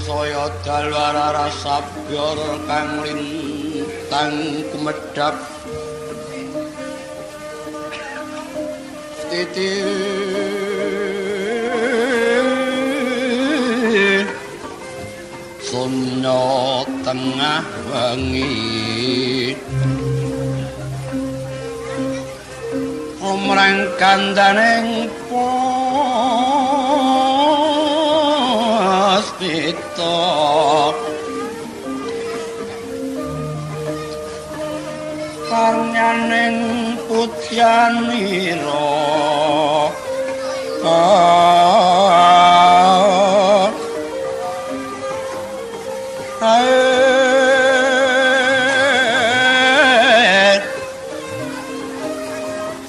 saya dalwara sabyor kang lintang kumedhap titi sunya tengah wengi umrang kandaning puspita karnyaning putyanira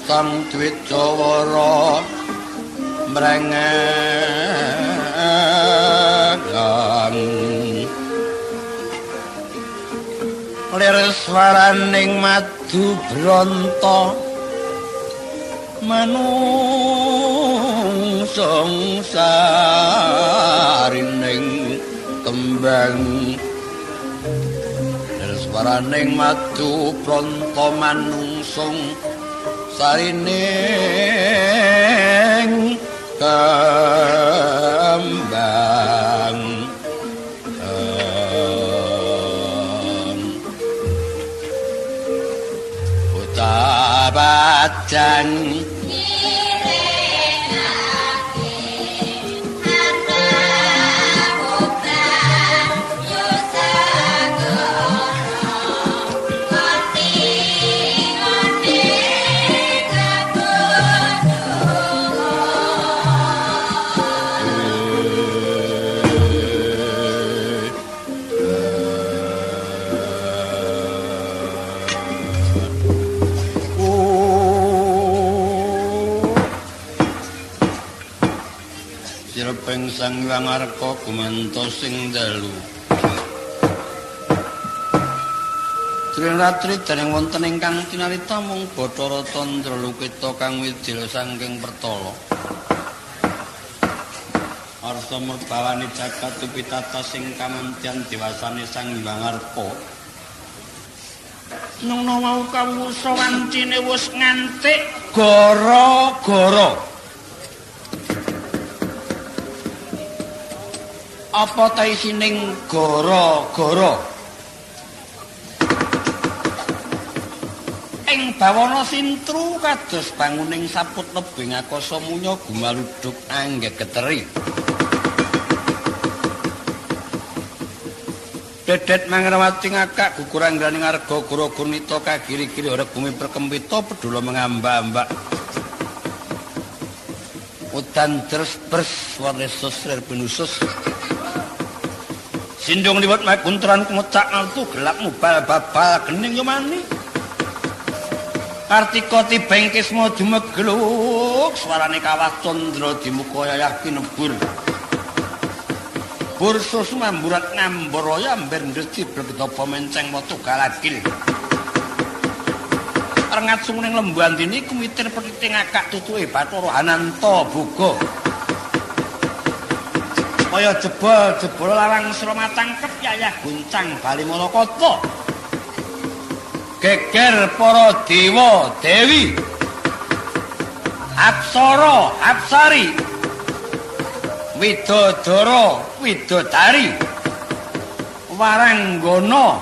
sang Dwijawara mrengengan lir swaraning madu branta manungsung sarining kembang lir swaraning madu branta manungsung sarining kembang utabajan sirping Sang Hyang Arka gumantos sing dalu Triratri dereng wonten ingkang tinarita mung Bathara Candra Lukita kang widil saking Pertala arsa merbawani jagat tupitata sing kamantyan diwasane Sang Hyang Arka nungna mau kawusa wancine wis ngantik gara-gara apa ta isining gara-gara ing bawana sintru kados banguning saput lebing akasa munya gumaludhuk anggegeteri dedet mangrawati ngakak gukurang graning arga gura gunita kagiri-giri ora bumi perkempita pedula mengamba-ambak udan deres-bers warnesus lir benusus sindung liwat magunturan kemecak naltu gelap mubal babal gening yomani Kartika tibeng kisma dumegluk swarane kawah candra dimuka yayah kinebur bursus mamburat ngambara yamber ndeci blegedapa menceng watu galagil rengat sumuning lembandini kumitir petiting akak tutuke Bathara Hananta Boga kaya jebol-jebol larang sira matangkep yayah guncang bali Malakata geger para dewa dewi apsara apsari widodara widodari waranggana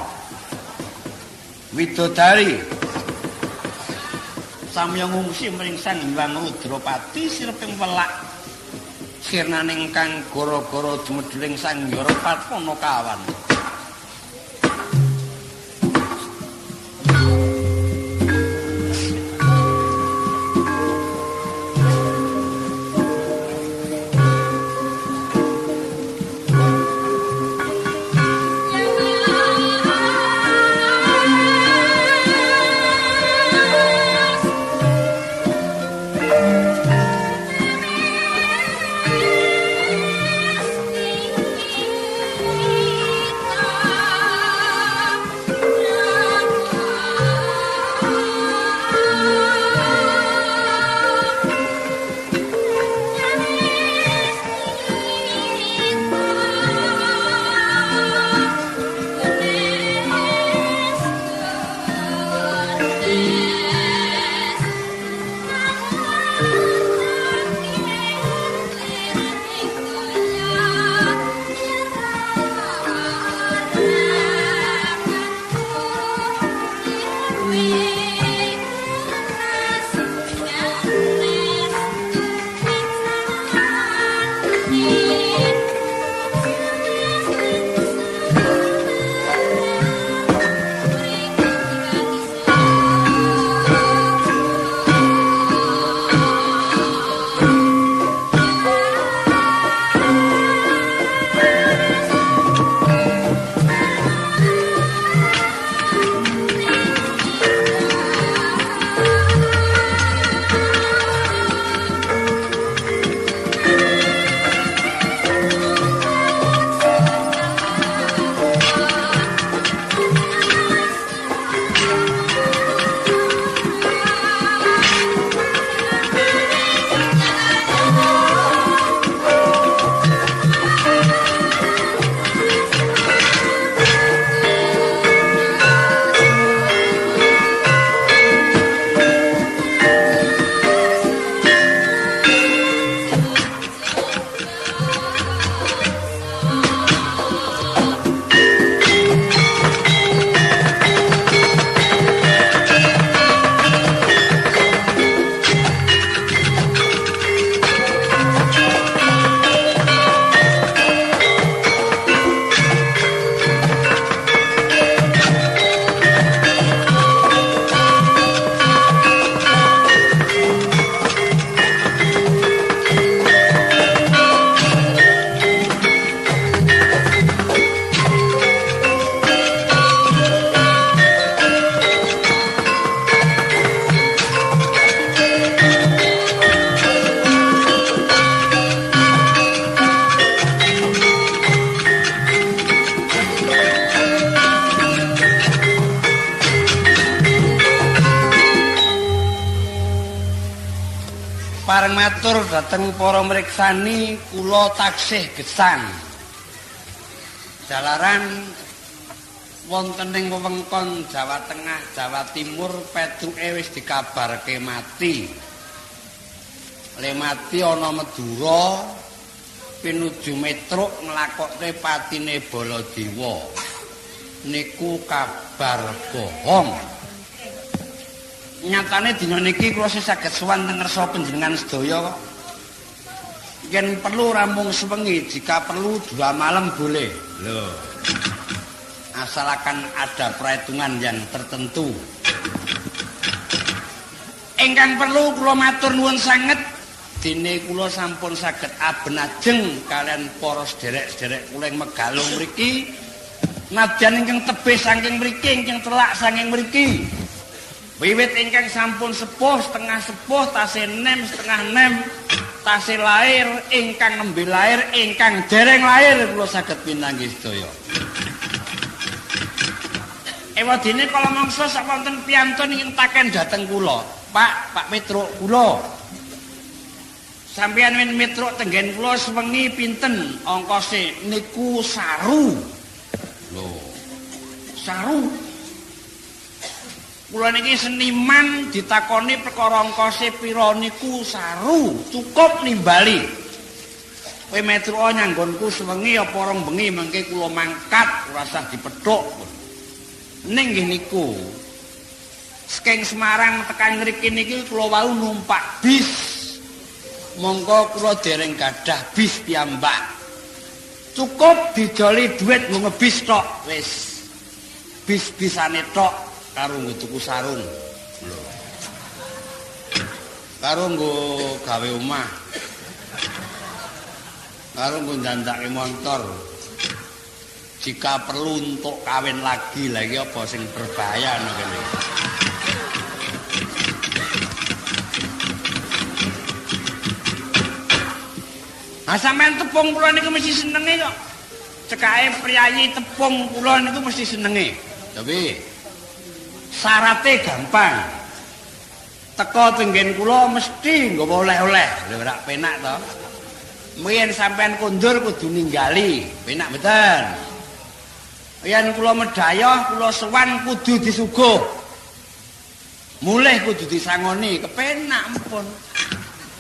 widodari samya ngungsi mring Sang Hyang Rudropati sirping welak sirnaning kang gara-gara dumedhing Sang Hyang Patwana kawan Pareng matur dhateng para mriksani kula taksih gesang. Jalaran wonten ing wewengkon Jawa Tengah, Jawa Timur petruke wis dikabarke mati. Le mati ana Madura pinuju Metruk nglakokke patine Baladewa. Niku kabar bohong. Nyatane dina niki kula saged sowan teng ngarsa panjenengan sedaya kok. Yen perlu rampung sewengi, jika perlu 2 malam boleh. Loh. Asalkan ada perhitungan yang tertentu. Ingkang perlu kula matur nuwun sanget, dene kula sampun saged aben-ajeng kalian para sederek-sederek kula ing Megalung mriki. Nadyan ingkang tebih saking mriki, ingkang telak saking mriki. Wiwit ingkang sampun sepuh, setengah sepuh, tasih nem, setengah nem, tasih lair, ingkang nembe lair, ingkang dereng lair kula saged pinanggih sedaya. Ewadene kala mangsa sawanten piyantun ingkang taken dhateng kula. Pak Metruk kula. Sampeyan men Metruk tenggen kula sewengi pinten ongkose niku saru. Lho. Saru. Kula niki seniman ditakoni perkara ongkose pira niku saru, cukup nimbali. Kowe Metruk nyanggonku sewengi apa rong bengi mengke kula mangkat ora usah dipethuk. Ning nggih niku saking Semarang tekan mriki niki kula wau numpak bis. Monggo kula dereng gadah bis piyambak. Cukup dijoli duit nggo ngebis tok wis. Bis-bisane tok karo nggo tuku sarung. Lho. Karo nggo gawe omah. Karo nggo ndandake motor. Jika perlu untuk kawin lagi lagi apa sing berbahaya ngono kene. Sampeyan tepung kula niku mesti senenge kok. Cekake priyayi tepung kula niku mesti senenge. Tapi syaratnya gampang. Teko tenggen kula mesti nggawa oleh-oleh. Lho ora penak to. Yen sampeyan kondur kudu ninggali, penak mboten. Yen kula medhayoh, kula sowan kudu disuguh. Mulih kudu disangoni, kepenak ampun.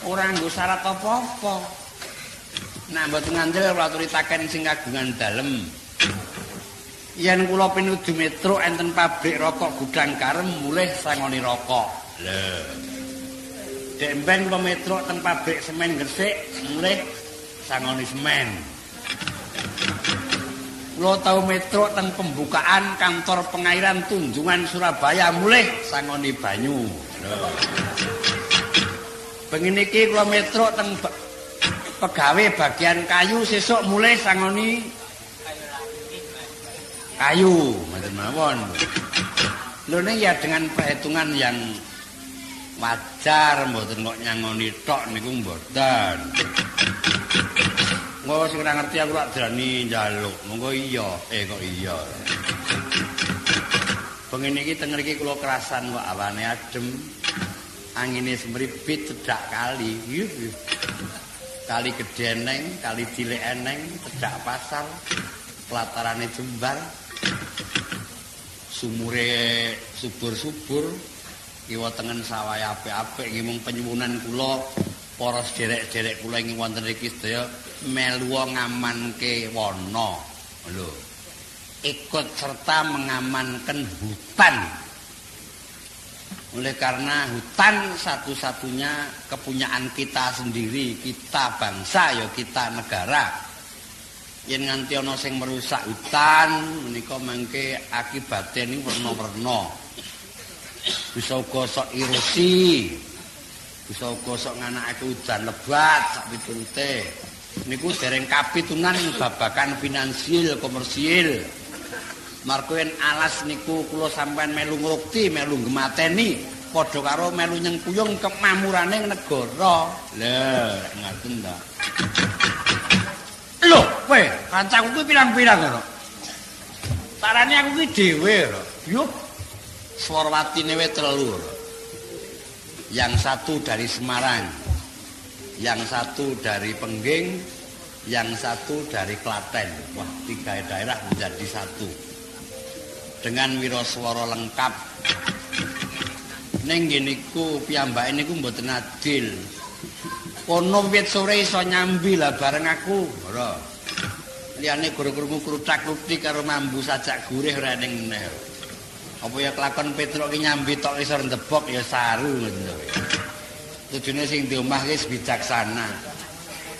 Ora nggo syarat apa-apa. Nah mboten ngandel kula aturi taken sing kagungan dalem. Yen kula pinuju Metruk enten pabrik rokok gudang Karem mulih sangoni rokok. Lho. Dek mben kula Metruk teng pabrik semen Gresik mulih sangoni semen. Kula tau Metruk teng pembukaan kantor pengairan Tunjungan Surabaya mulih sangoni banyu. Lho. Bengi niki kula Metruk teng pegawai bagian kayu sesuk mulai sangoni kayu mboten mawon. Lho ning ya dengan perhitungan yang wajar mboten kok nyangoni tok niku mboten. Engko sing ora ngerti aku lak drani njaluk. Monggo iya, kok iya. Bengi niki teng mriki kula kerasan kok awane adem. Angine semribit cedhak kali. Kali gedhe eneng, kali cilik eneng, cedhak pasar, pelatarane jembar. Sumure subur-subur, kiwa tengen sawah apik-apik nggih mung penyuwunan kula para sederek-sederek kula ing wonten iki sedaya melu ngamanke wana. Lho. Ikut serta mengamankan hutan. Oleh karena hutan satu-satunya kepunyaan kita sendiri, kita bangsa ya kita negara. Yen nganti ana sing merusak hutan menika mangke akibate niku werna-werna. Bisa uga sok erosi. Bisa uga sok nganakake udan lebat sak piturute. Niku dereng kapitunan babakan finansial komersial. Marko yen alas niku kula sampean melu ngrukti, melu gemateni padha karo melu nyengkuyung kemakmurane negara. Lha, ngaten ta. Lho, kowe kancaku kuwi pirang-pirang karo. Tarane aku ki dhewe lho. Yo. Swarwatine we 3. Yang satu dari Semarang, yang satu dari Pengging, yang satu dari Klaten. Wah, 3 daerah menjadi satu. Dengan wiraswara lengkap. Ning ngeniku piyambake niku mboten adil. Kono wit sore iso nyambi lah bareng aku. Ora. Liyane guru-gurumu krutak-krukti karo mambu sajak gurih ora ning meneh. Apa ya kelakon Petruk ki nyambi tok iso ndebok ya saru ngono. Tujune sing di omah ki bijaksana.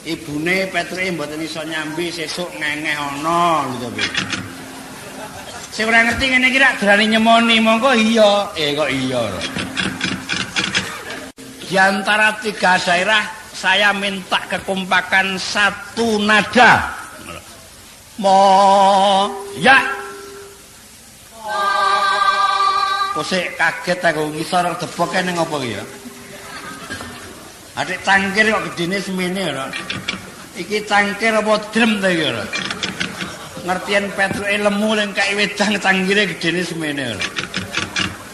Ibune Petruke mboten iso nyambi sesuk ngengeh ana lho to. Sing ora ngerti ngene iki rak darani nyemoni monggo iya. Kok iya. Di antara 3 daerah saya minta kekompakan satu nada. Ya. Kosek kaget aku ngisor deboke ning apa iki ya? Adik cangkir kok gedene semene ora. Iki cangkir apa drem ta iki ora? Ngertien Petruke lemu ning kae wedang cangkire gedene semene ora.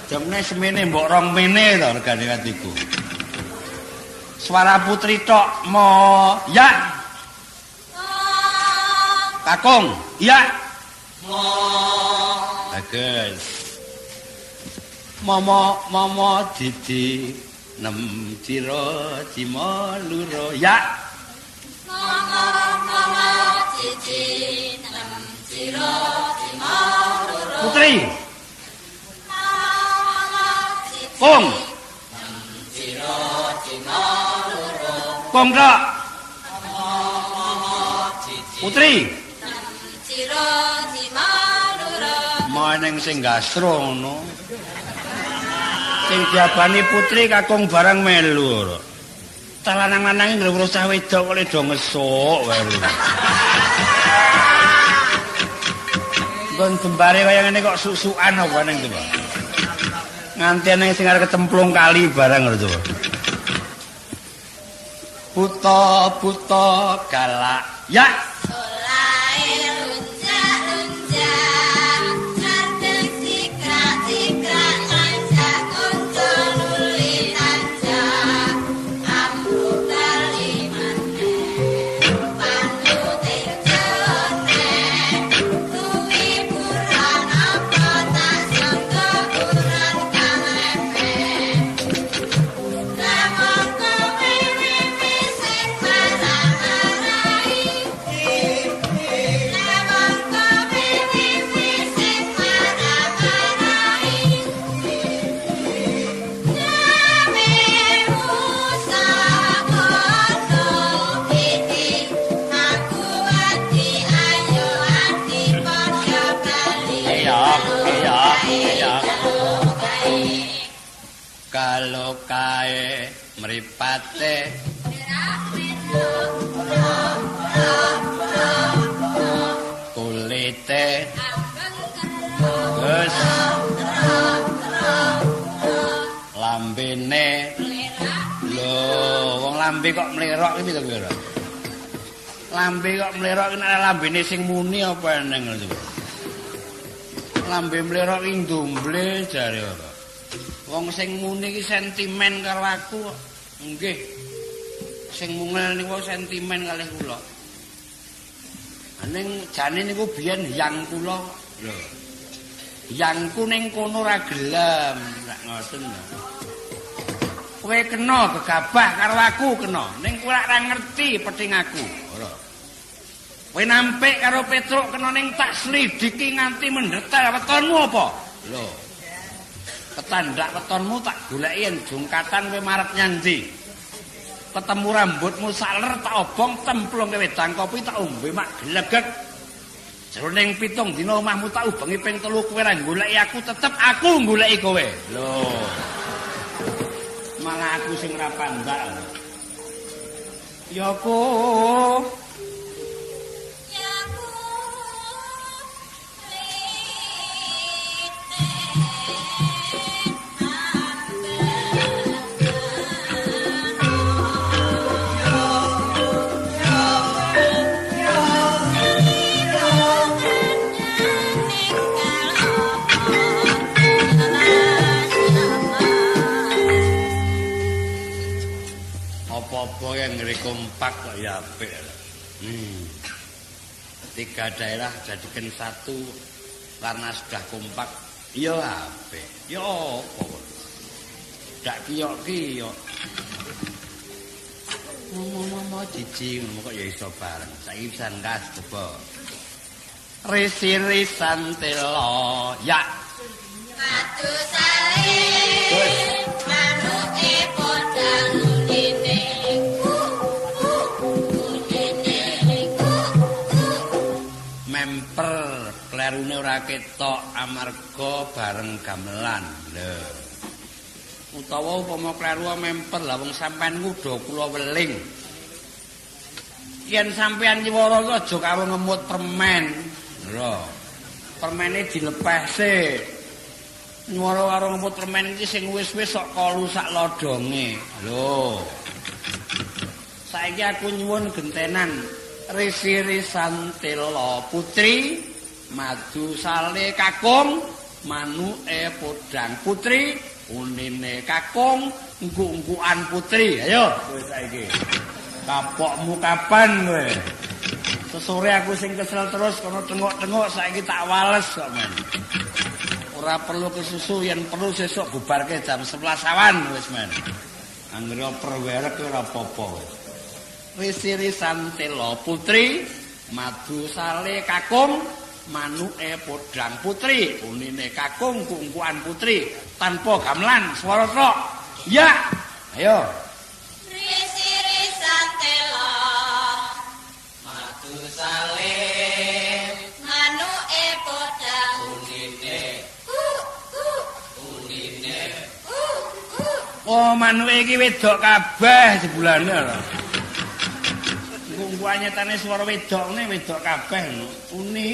Jamne semene mbok rong mene to regane atiku. Suara putri tok ya. Kakung, ya. Bagus. Momo didi nem cira cima luro ya. Momo didi nem cira cima luro. Putri. Kong. Nem cira cima luro. Kong tok. Putri. Nem cira cima luro. Meneng sing gastro ngono. Sing diabani putri kakung barang melu. Ta lanang-lanang ngrungokno cah wedok kok do ngesuk wae. Nggon jembare kaya ngene kok susukan apa ning to. Nganti nang sing arep kecemplung kali barang lho to. Buta galak. Ya. Kalau kae mripate kulite wis lambene lho wong lambe kok mlerok iki to kira lambe kok mlerok iki nek lambene sing muni apa eneng lho lambe mlerok iki ndumble jare ora. Wong sing muni iki sentimen karo aku. Nggih. Sing mungel niku sentimen kalih kula. Ning jane niku biyen yang kula. Lho. Yangku ning kono ora gelem, rak ngoten. Kowe kena gegabah karo aku kena. Ning kowe ora ngerti penting aku. Ora. Kowe nampik karo Petruk kena ning tak slidiki nganti mendetel wetonmu apa? Lho. Ketandak wetonmu tak goleki jungkatan kowe marep nyandi. Ketemu rambutmu saler tak obong templung ke wedang kopi tak ombe mak glegek. Jroning 7 dina omahmu tak ubengi ping 3 kowe ra goleki aku tetep aku goleki kowe. Lho. Malah aku sing ora pandak. Ya kok apa yang ngeri kompak kok ya apik. Tiga daerah jadikan satu karena sudah kompak. Ya apik. Ya apa? Dak kiyok-kiyok. Ngomong-ngomong jiji ngono kok ya iso bareng. Saiki pisan gas coba. Risi-risan telo ya. Madu saleh. Manuke podang unine. Memper klerune ora ketok amarga bareng gamelan. Lho. Utawa upama kleru memper lah wong sampean kudu kula weling. Yen sampean nyiwara ku aja karo ngemut permen. Lho. Permene dilepehse. Nyiwara karo ngemut permen iki sing wis-wis sok kolu sak lodonge. Lho. Saiki aku nyuwun gentenan risi-risan tela putri madu sale kakung manuke podang putri unine kakung engku-engkuan putri. Ayo kowe saiki kapokmu kapan kowe sesore aku sing kesel terus kono tengok-tengok saiki tak wales kok men ora perlu kesusu yen perlu sesuk bubarke jam 11 awan wis men anggere perwerek ora apa-apa wis risi-risan tela putri madu sale kakung manuke podang putri unine kakung kungkuan putri tanpa gamelan swara tok ya ayo Risi-risan tela madu sale manuke podang unine uh. oh manuke iki wedok kabeh jebulane lho kungkuan nyetane swara wedokne wedok kabeh lho uni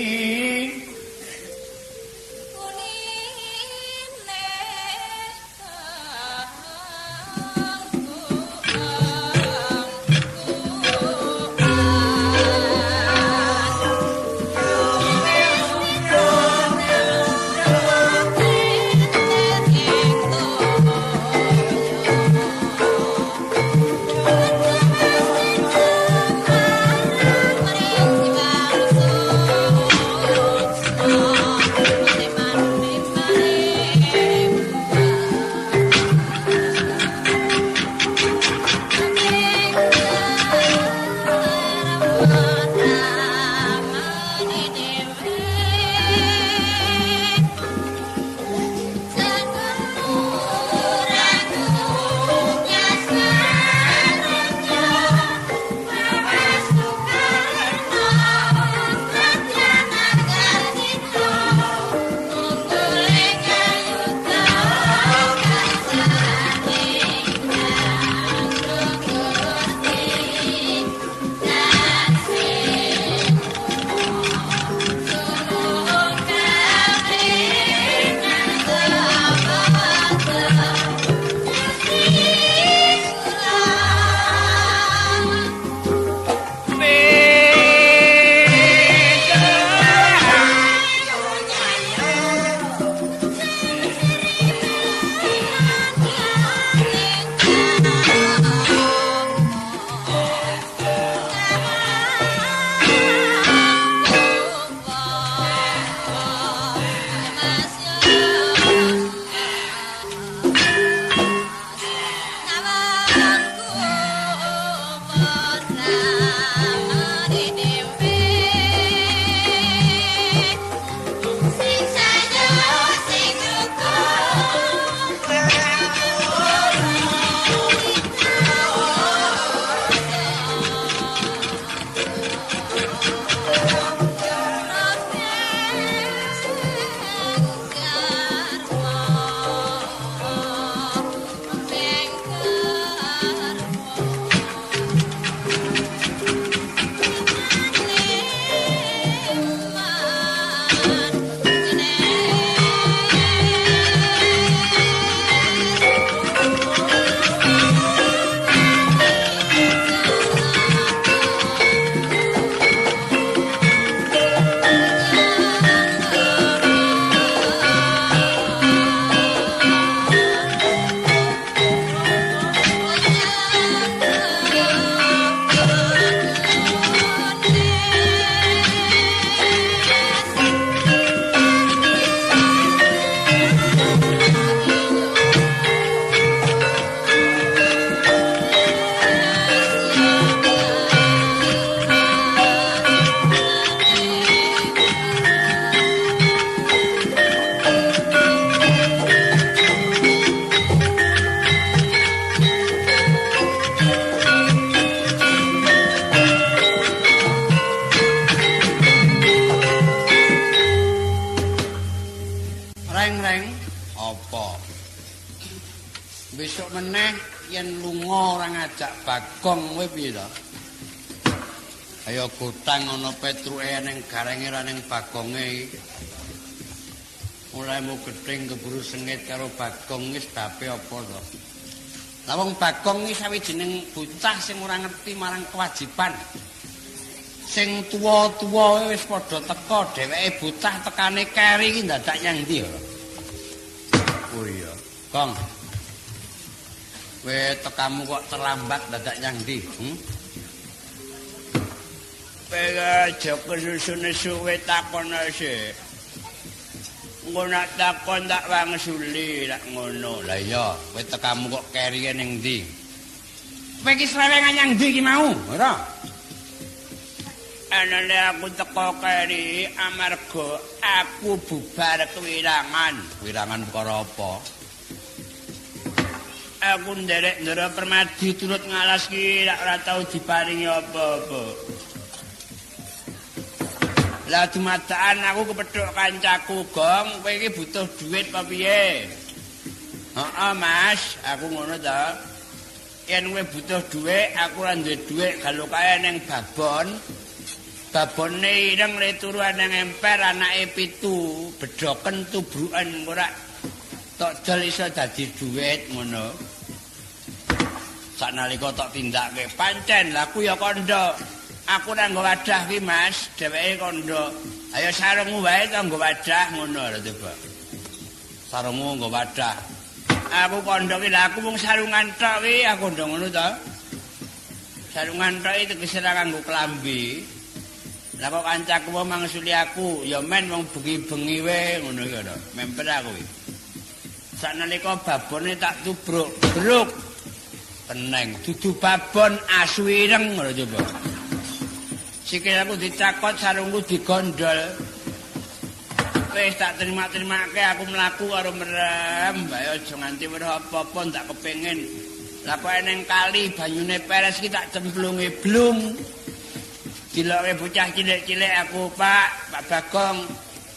besok meneh yen lunga ora ngajak Bagong kowe piye to? Ayo gotang ana petruke ning garenge ra ning Bagonge iki. Mulaimu gething keburu sengit karo Bagong wis bape apa to? Lah wong Bagong iki sawijining bocah sing ora ngerti marang kewajiban. Sing tuwa-tuwa wis padha teka, dheweke bocah tekane keri iki dadak nyang ndi ya? Oh iya, Kong. Kowe tekamu kok terlambat dadak nyang ndi? Pega joko susune suwe takon sik. Engko nak takon tak wangsuli lak ngono. Lah iya, kowe tekamu kok kerike ning ndi? Kowe iki srewengan nyang ndi iki mau, ora? Anane aku teko keri amarga aku bubar kewirangan. Wirangan perkara apa? Aku nderek ndara Permadi turut ngalas ki ora tau diparingi apa-apa. Lah dumadaan aku kepethuk kancaku, Gong, kowe iki butuh duit apa piye? Heeh, Mas, aku ngono ta. Yen kowe butuh duit, aku ora duwe duit, kalau kae ning babon. Babone ireng le turu nang emper anake 7, bedhoken tubruken ora tok dol iso dadi duit ngono. Sanalika tok tindake pancen lha aku ya kandha. Aku ora nggo wadah ki Mas, dheweke kandha. Ayo sarungmu wae to nggo wadah ngono lho coba. Sarungmu nggo wadah. Aku kandha ki lha aku mung sarungan tok ki aku ndang ngono to. Sarungan tok iki tegese ora kanggo klambi. Lah kok kancaku mau mangsuli aku, ya men wong bengi-bengi wae ngono iki lho. Memper aku iki. Sanalika babone tak tubruk, bruk. Teneng, dudu babon asu ireng ngono coba. Sikil aku dicakot, sarungku digondol. Wis tak terima-terimake aku mlaku karo merem, ayo aja nganti weruh apa-apa tak kepengin. Lah kok ning kali banyune peres ki tak cemplungi blung. Diloke bocah cilik-cilik aku, Pak Bagong.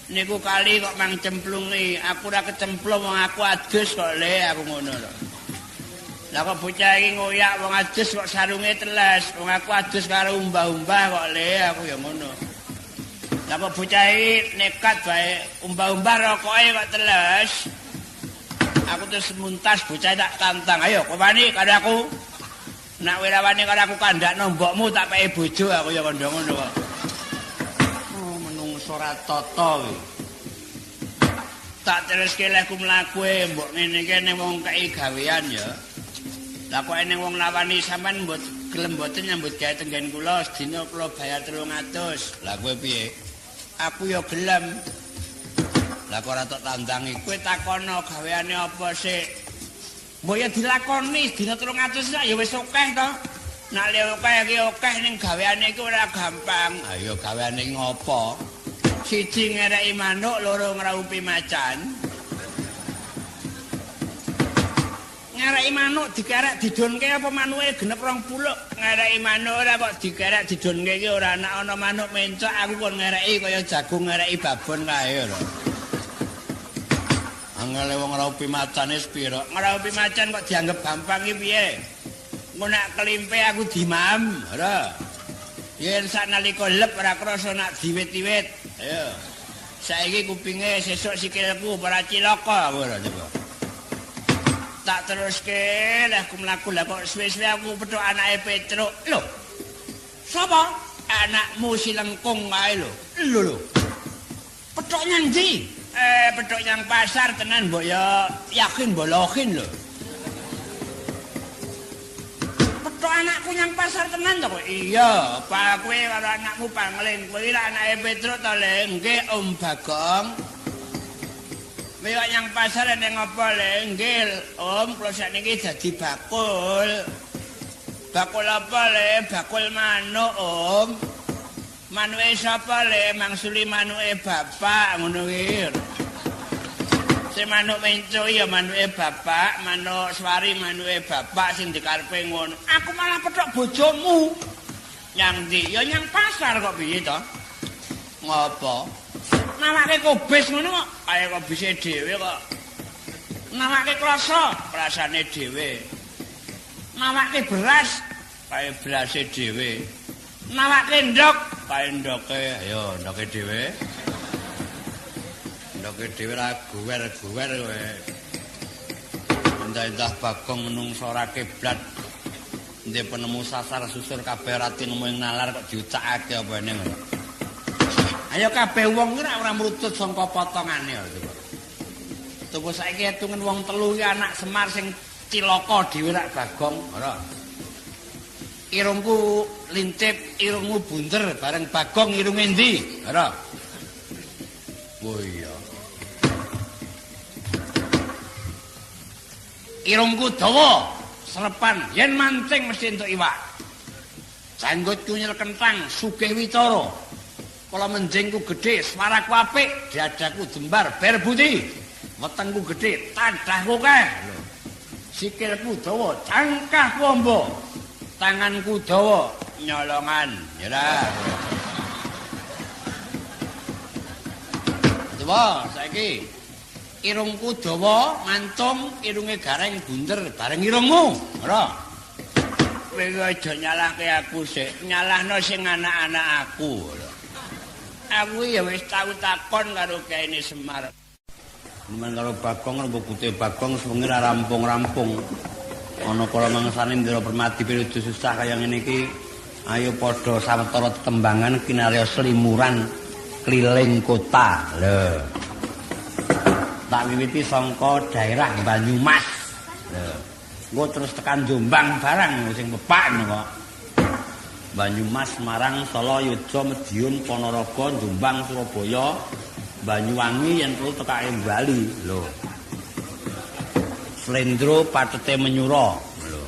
Niku kali kok mang cemplungi, aku ora kecemplung wong aku adus kok le, aku ngono lho. Lah kok bocah iki ngoyak wong adus kok sarunge teles, wong aku adus karo umbah-umbah kok le, aku ya ngono. Lah kok bocah iki nekat bae umbah-umbah rokoke kok teles. Aku terus muntas bocah tak tantang, ayo kowe wani karo aku. Nak kowe wani karo aku kandhakno mbokmu tak peke bojo aku ya kandha ngono kok. Oh menungso ra tata kuwi. Tak teruske lehku mlaku mbok ngene iki ning wong kei gawean ya. Lah kok ning wong lawani sampean mbot gelem mboten nyambut gawe tenggen kula sedina kula bayar 300. Lah kowe piye? Aku ya gelem. Lah kok ora tok tandangi, kowe takono gaweane apa sik? Mbok ya dilakoni dina 300 ya wis akeh to. Nek le akeh iki akeh ning gaweane iki ora gampang. Ayo gaweane ngopo? Siji ngereki manuk, loro ngraupi macan. Ngereki manuk dikerek didonke apa manuke genep 20. Ngereki manuk ora kok dikerek didonke iki ora ana manuk mencok aku kon ngereki kaya jagung ngereki babon kae lho. Angele wong ngraupi macane sepira? Ngraupi macan kok dianggap gampang iki piye? Engko nek kelimpe aku dimam, ora. Yen sanalika lep ora krasa nak diwit-wiwit. Ayo. Saiki kupinge sesuk sikilku ora cilaka ora coba. Tak teruske lehku mlaku lah kok suwe-suwe aku petuk anake Petruk. Lho. Sapa? Anakmu si lengkung kae lho. Lho. Petuk nyang ndi? Petuk yang pasar tenan mbok ya yakin bolokin lho. Petuk anakku yang pasar tenan to kok. Iya, Pak kowe karo anakmu pangling. Kowe iki anake Petruk to le? Nggih, Om Bagong. Kowe yang pasar ning apa le? Nggih, Om, kula sakniki dadi bakul. Bakul apa le? Bakul manuk, Om. Manuke sapa le? Mangsuli manuke bapak ngono kuwi. Sing manuk menco ya manuke bapak, manuk swari manuke bapak sing dikarepe ngono. Aku malah petok bojomu. Nyang ndi? Ya nyang pasar kok piye to? Ngopo? Nawake kobis ngono kok. Kaya kobise dhewe kok. Nawake kloso, rasane dhewe. Nawake beras, kaya berase dhewe. Nawake ndok, kaya ndoke, ayo ndoke dhewe. Ndoke dhewe ra guwer-guwer kowe. Endah-endah Bagong menungso ora kiblat. Ndek penemu sasar susur kabeh rati nemu ing nalar kok diucakake apa ene ngono. Ayo kabeh wong ki ora mrutut saka potongane ya. Tuku saiki etungen wong telu ki anak Semar sing cilaka dhewe rak Bagong, ora. Irungku lincip, irungmu bunder bareng Bagong irunge ndi? Ora. Oh iya. Irungku dawa, selepan yen mancing mesti entuk iwak. Janggutku nyel kentang, sugih wicara. Kala menjingku gedhe, swaraku apik, dadaku jembar, ber putih. Wetengku gedhe, tandahku akeh. Sikilku dawa, cangkahku amba. Tanganku dawa, nyolongan. Ya dah. Coba saiki irungku dawa, mancung, irunge gareng bunder bareng irungmu. Ora. Kowe aja nyalahke aku sik, nyalahno sing anak-anak aku. Aku ya wis tau takon karo Kaine Semar. Nemen karo Bagong mbok putih Bagong sewengi ra rampung-rampung. Ana kala mangsane ndira Permati periode susah kaya ngene iki, ayo padha sawetara tetembangan kinarya selimuran keliling kota. Lho. Tak wiwiti sangka daerah Banyumas. Lho. Engko terus tekan Jombang barang sing pepak kok. Banyumas, Semarang, Solo, Yogya, Madiun, Ponorogo, Jombang, Surabaya, Banyuwangi yen perlu tekake Bali. Lho. Slendro patete menyura. Lho.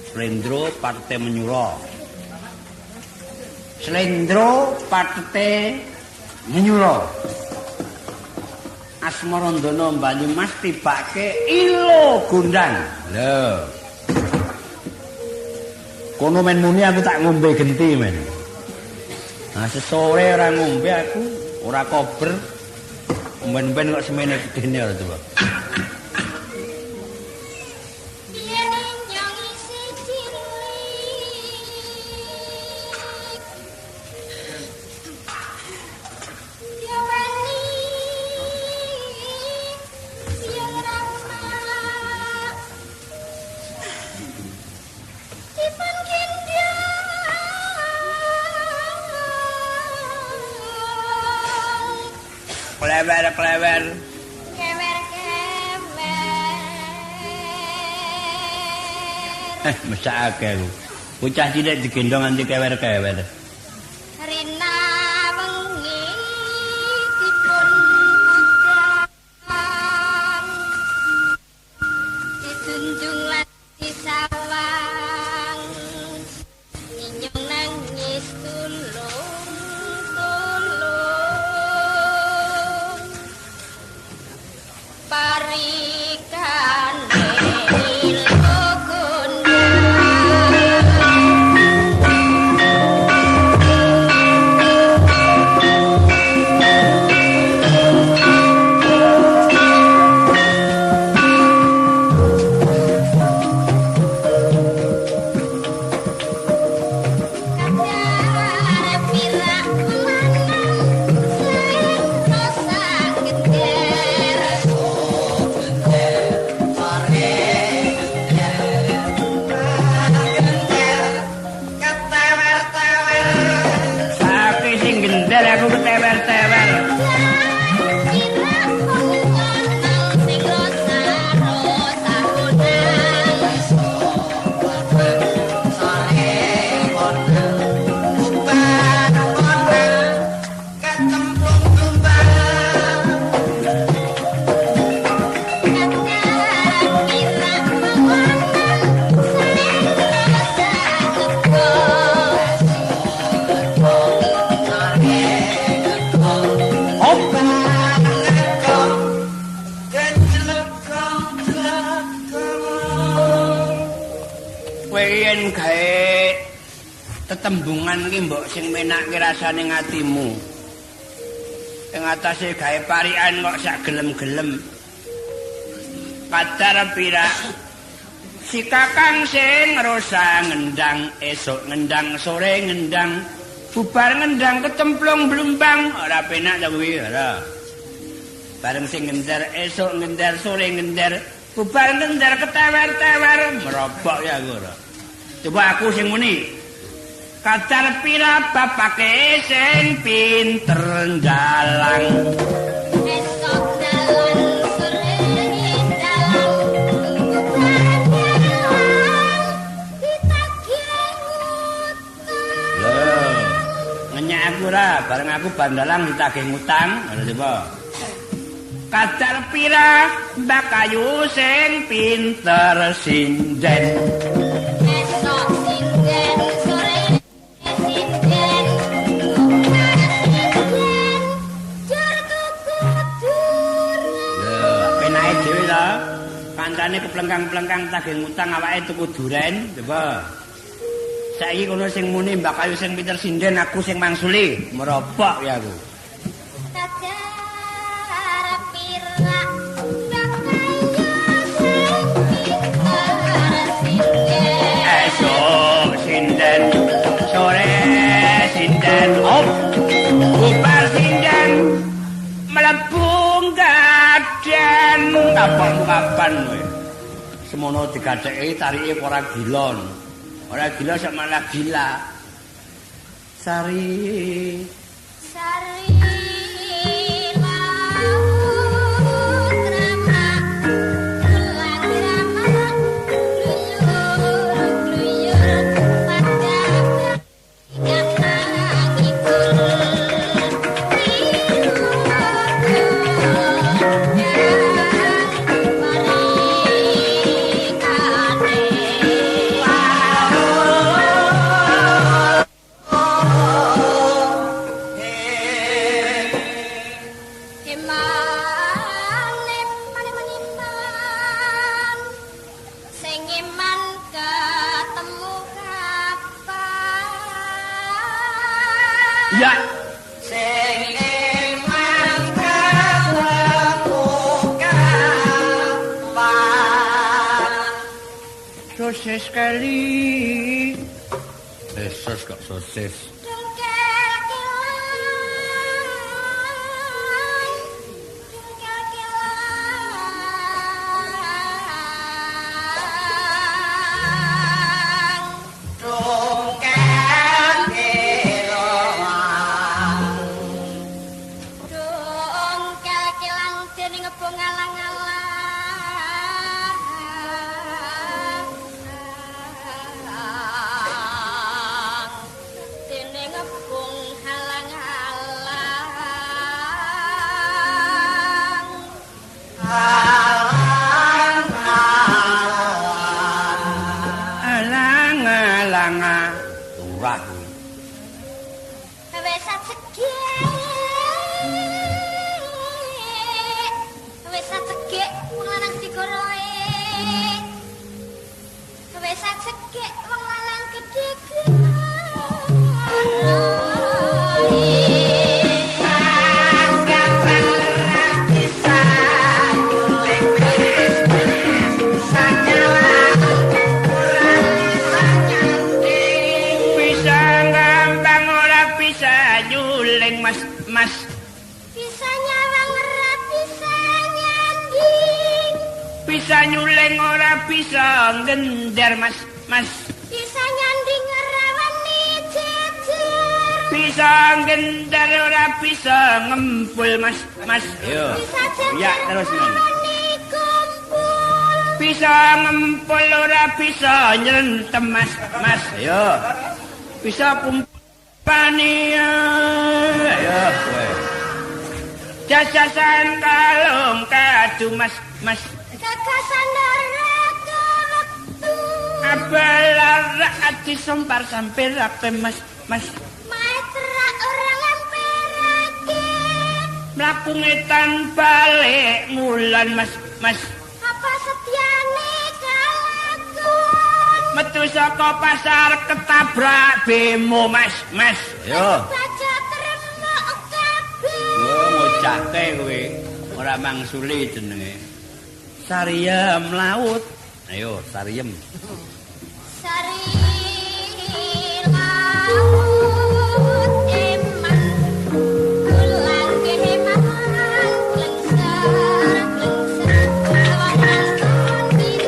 Slendro patete menyura. Slendro patete menyura. Asmarandana Banyumas tibake ilo gondang. Lho. Kono men muni aku tak ngombe genti men. Nah sesore ora ngombe aku, ora kober. Ben-ben kok semene gedene ora to. Klewer. Mesake aku. Bocah cilik digendong nganti kewer-kewer. Rina wengi dipun pucang. Dijunjung lan disawang. Inyong nangis tulung. Parikane ilmu yen gawe tetembungan ki mbok sing menake rasane ngatimu. ing atase gawe parian kok sak gelem-gelem. Kadar pira si kakang sing rosa ngendang esuk ngendang sore ngendang bubar ngendang kecemplung blumbang ora penak ta kuwi ora. Bareng sing ngender esuk ngender sore ngender bubar ngender ketewer-tewer merobok ya aku ora. Coba aku sing muni. Kadar pira bapake sing pinter ndalang. Esok dalan sore dalan ditagih ngutang. Lho, ngenyak aku ora, bareng aku bandalang ditagih ngutang, ngono coba. Kadar pira Mbak Kayu sing pinter sinden. Esok sinden sore sinden jur tuku dur. Lho, penake dhewe lho. Kancane keplengkang-plengkang tagih ngutang awake tuku duren, coba. Saiki kono sing muni Mbak Kayu sing pinter sinden, aku sing mangsuli, merobok ya aku. Kadar pira Mbak Kayu sing pinter sinden. Esok sinden, sore sinden, op, bubar sinden, mlebu gaden. Kapan kowe? Semono digatheki tarike ora gila. Ora gila sak malah gila. Sari Sari laut rama ulang rama gluyur pada ingatan ngibul sing iman ketemu kapan. ya Sing iman ketemu kapan. sosis sekali. Sos kok sosis. Turah. Wes segek wong lanang digoroe. Wes segek wong lanang gedhe Mas bisa nyawang ora bisa nyanding, bisa nyuleng ora bisa ngender mas bisa nyanding ora wani jejer, bisa ngender ora bisa ngempul mas yo bisa ya terus wani kumpul, bisa ngempul ora bisa nyentem mas yo bisa kumpul pania ayo kowe jajasan kalung kadu mas gagasan neraka wektu abalara ati sompar sampir ape mas maestra orang lemperake mlaku ngetan balik mulan mas apa setiane kalakon metu saka pasar ketabrak bemo mas yo baca teremok kabeh yo ngrasake kowe ora mangsuli jenenge. Sariem laut. Ayo, sariem. Sari laut eman bulan keman lengser lawan bintang sing pager suwe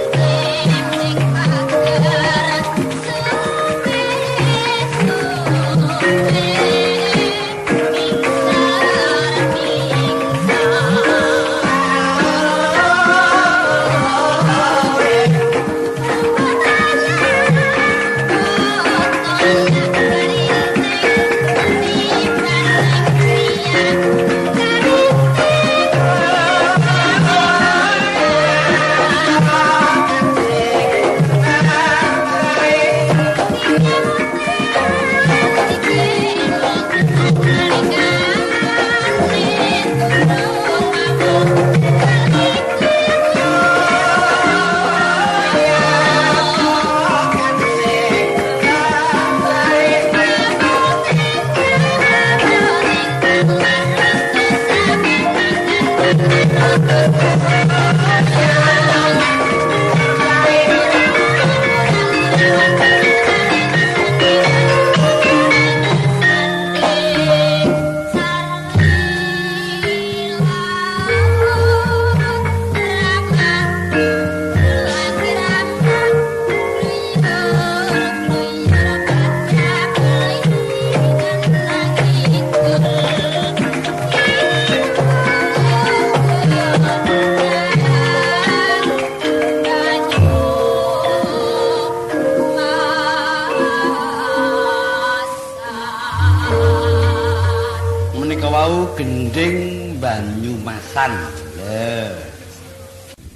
gending Banyumasan.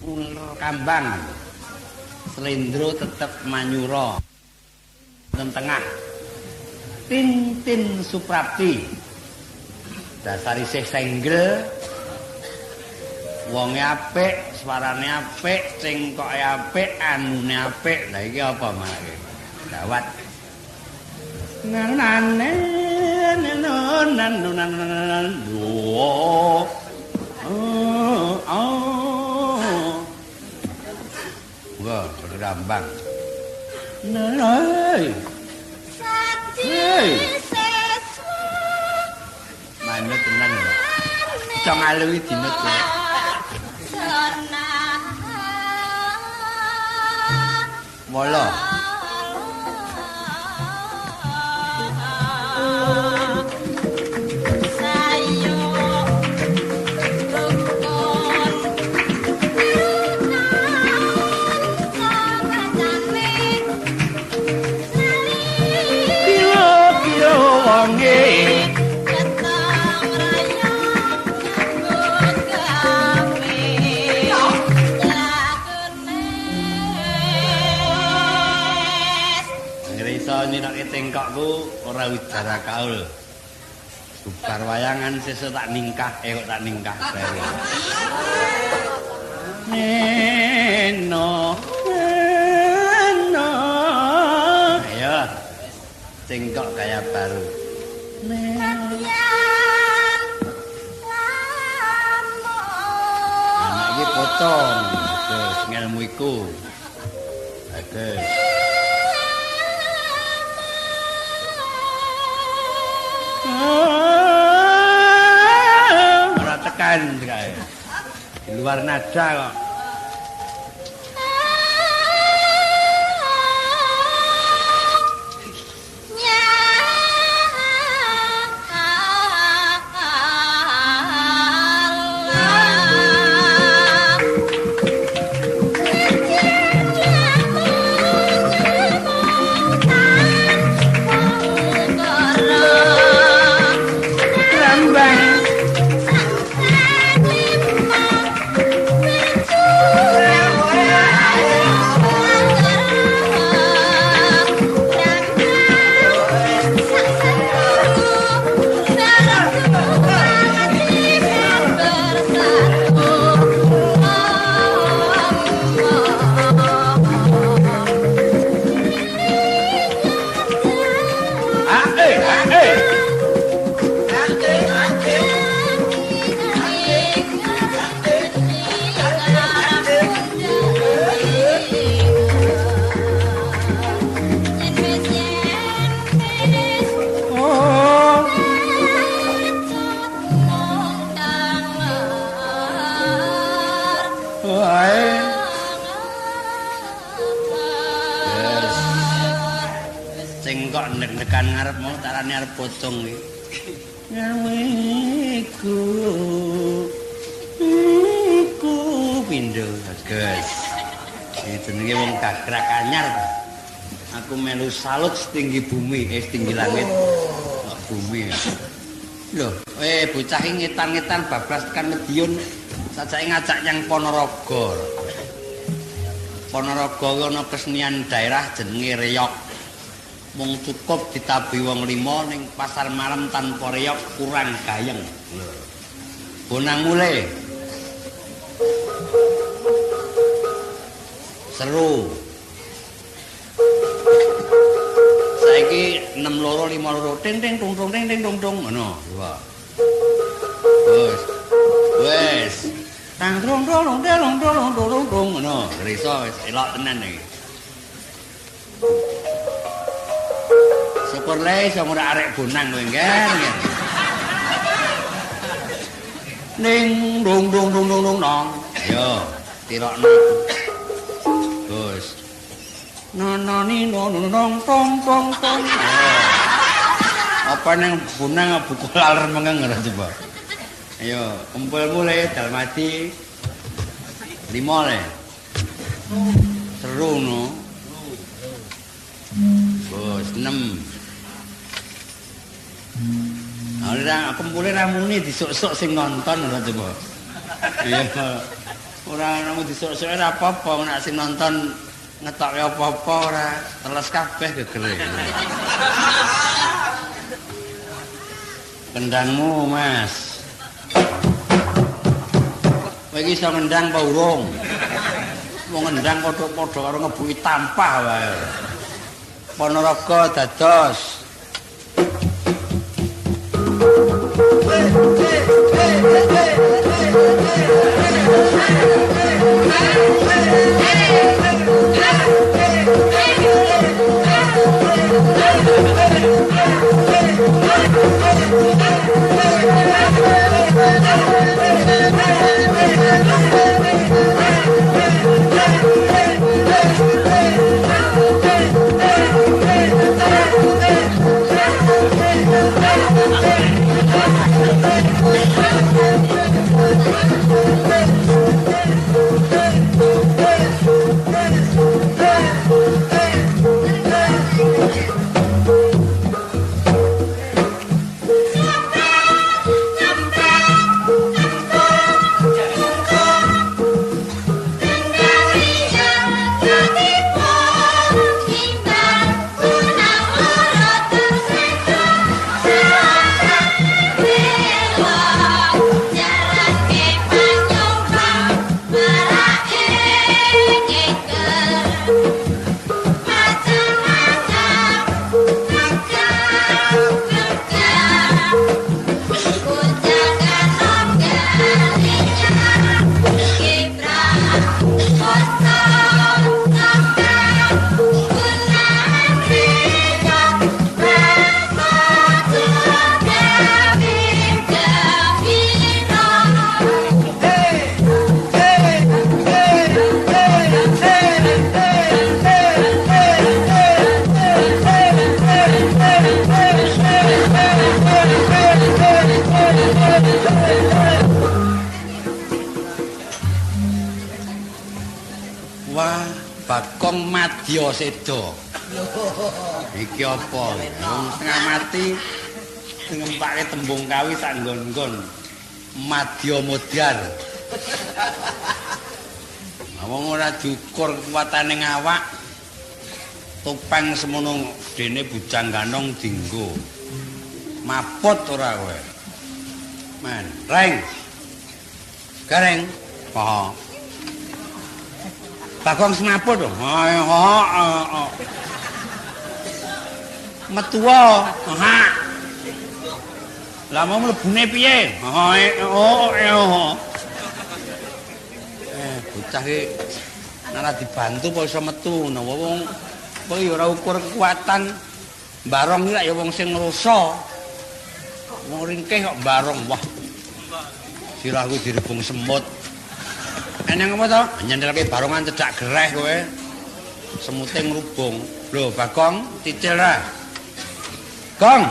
Ular kambang. Slendro tetep Manyura. Tengah. Tintin Suprapti. Dasar isih senggel. Wonge apik, suarane apik, cengkoke apik, anune apik. Lah iki apa malah? Gawat. Nanane wah, berambang. Nai. Manut tenan lho. Cong aluwi dinut kowe. Molo. Tengkokku ora widara kaul. Bubar wayangan sesuk tak ningkah, kok tak ningkah bae. Neno. Ayo. Tengkok kaya baru. Anak iki potong. Terus ngelmu iku. Bagus. Ora tekan kae. Di luar nada kok. Rambang tekan ngarep mau carane arep pocong iki. Ngawiku. Iku pindho, Gus. Jenenge wong gagrak anyar. Aku melu salut setinggi bumi, setinggi langit. Bumi. Loh, bocah iki ngetan-ngetan bablas tekan Medion, sajake ngajak yang Ponorogo. Ponorogo ki ana kesenian daerah jenenge reog. Mung cukup ditabi wong 5 ning pasar malam tanpa reog kurang gayeng. Bonang mulai. Seru. Saiki 6252 ting ting tung tung ting ting tung tung ngono. Wes. Tang tung tung tung tung tung tung ngono. Riso wis elok tenan iki. Syukur le iso ora arek bonang kowe ngen. Ning dung dung dung dung dung nong. Yo, tirokno. Gus. Nononi nong tong tong tong. Apa nang bonang buku laler mengeng ora coba. Ayo, kumpul mulai dalam hati 5 le. Seru no. Bos 6. Ora kumpule ra muni disuk-suk sing nonton ora coba. Iya. Ora namu disuk-suk ora apa-apa nek sing nonton ngetokke apa-apa ora teles kabeh gegere. Kendangmu, Mas. Kowe iki iso ngendang apa urung? Wong ngendang padha-padha karo ngebuki tampah wae. Ponorogo dados. Bagong Madya Seda. Iki apa? Wong setengah mati ngempake tembung kawi sak nggon-nggon. Madya Modyar. Wong ora diukur kekuatane ngawak. Topeng semono dene bujang ganong dinggo. Maput ora kowe. Man, reng. Gareng. Poho. Bagong semaput dong. Metuwa. Lah mau mlebune piye? Bocah iki nek dibantu kok iso metu. Wong kowe ya ora ukur kekuatan. Barong iki ya wong sing ngroso. Wong ringkih kok barong. Wah. Sirahku direbung semut. Eneng apa to? Nyendelke barongan cedak gereh kowe. Semute ngrubung. Lho, Bagong, cicil ra. Gong.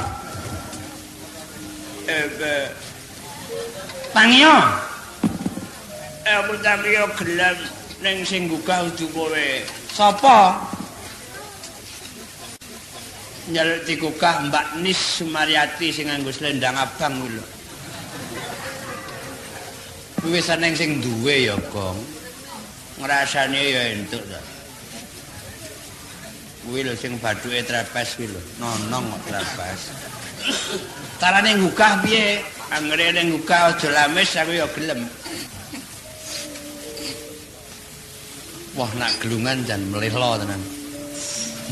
Tangio. Aku tangio gelem ning sing gugah udu kowe. Sapa? Nyel digugah Mbak Nis Sumaryati sing nganggo slendang abang kuwi lho. Kuwi wis ana sing duwe ya, Gong. Ngrasane ya entuk ta. Kuwi lho sing bathuke trepes kuwi lho, nonong kok trepes. Carane gugah piye? Anggere ning gugah aja lamis aku ya gelem. Wah, nak gelungan jan melelo tenan.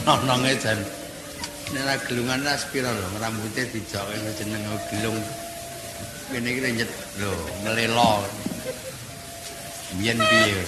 Nononge jan nek gelungan ras pira lho, rambutnya dijoke jeneng gelung. Kene iki nyet lho, melelo. Biyen piye?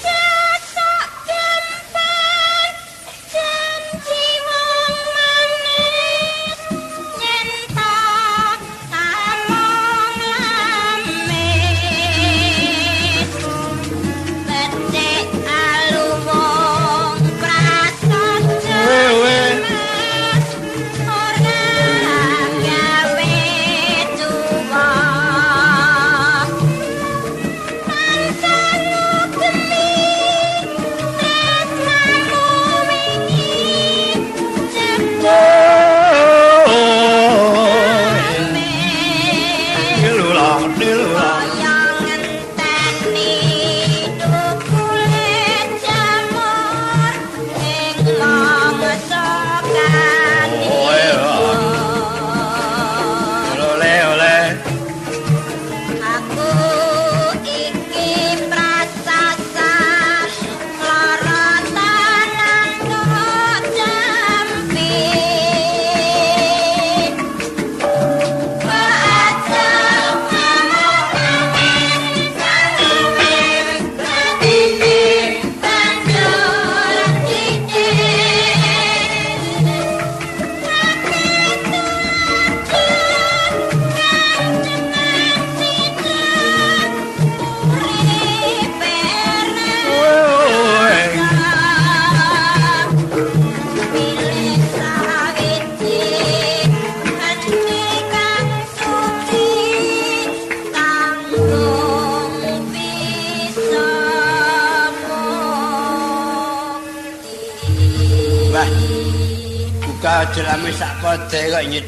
Jelame sak kode kok nyit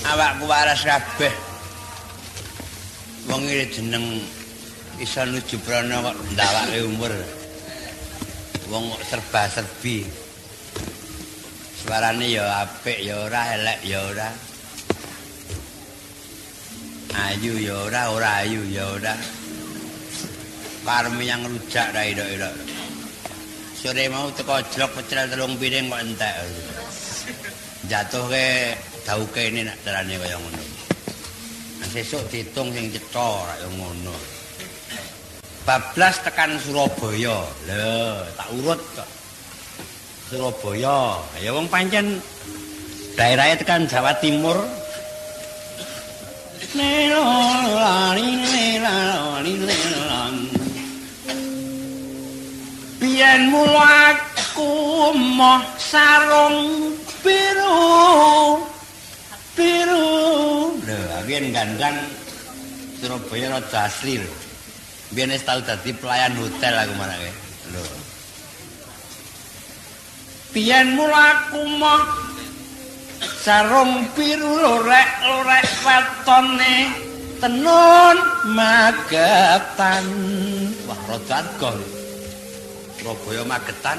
awakku waras kabeh. Wong iki jeneng iso nuju prana kok ndawake umur. Wong kok serba-serbi. Suarane ya apik ya ora, elek ya ora. Ayu ya ora ayu ya ora. Karmi yang rujak ra irok-irok. Sore mau teko jlok pecel 3 piring kok entek. Jatuh ke dauke ini nak carane kaya ngono. Nah, sesuk diitung sing cetha kaya ngono. 14 tekan Surabaya. Lho, tak urut kok. Surabaya. Ya wong pancen daerahnya tekan Jawa Timur. Biyen mula aku moh sarung biru. Lho, biyen gandang Surabaya rada asli lho. Biyen wis tau dadi pelayan hotel aku marake. Lho. Biyen mula aku moh sarung biru lorek wetone tenun Magetan. Wah, rada arga. Surabaya Magetan.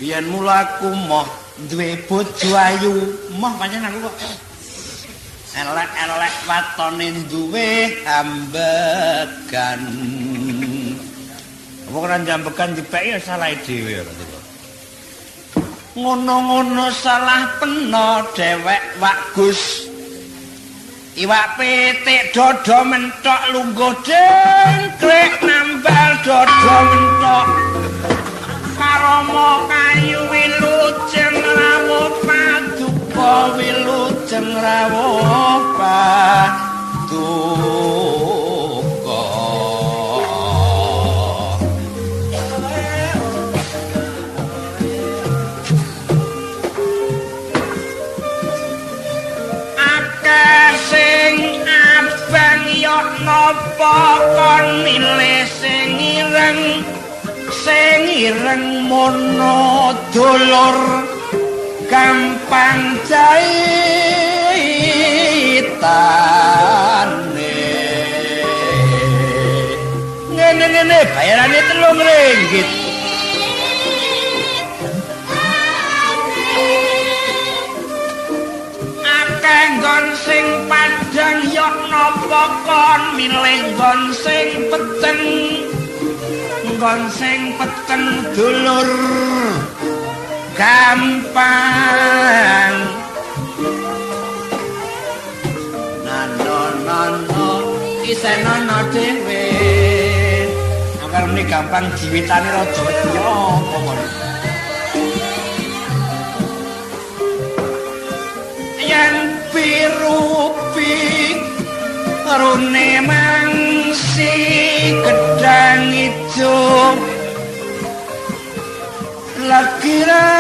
Biyen mula aku moh duwe bojo ayu, moh pancen aku kok elek-elek watone duwe ambegan. Wong ora jambekan dipeki ya salah dhewe ora. Ngono-ngono salah peno dhewek Wak Gus. Iwak pitik dodo mentok lungguh dengklek nambal dodo mentok. Karomo kayu wilujeng rawuh paduka wilujeng rawuh paduka. yok napa kon milih sing ireng mono dulur gampang jaitane ngene bayarane Rp3 akeh nggon sing padhang yok napa kon milih nggon sing peteng dulur gampang nano isenono dhewe anggar muni gampang jiwitane raja wedi apa kon yen pirupi rune mangsi gedang ijo lakira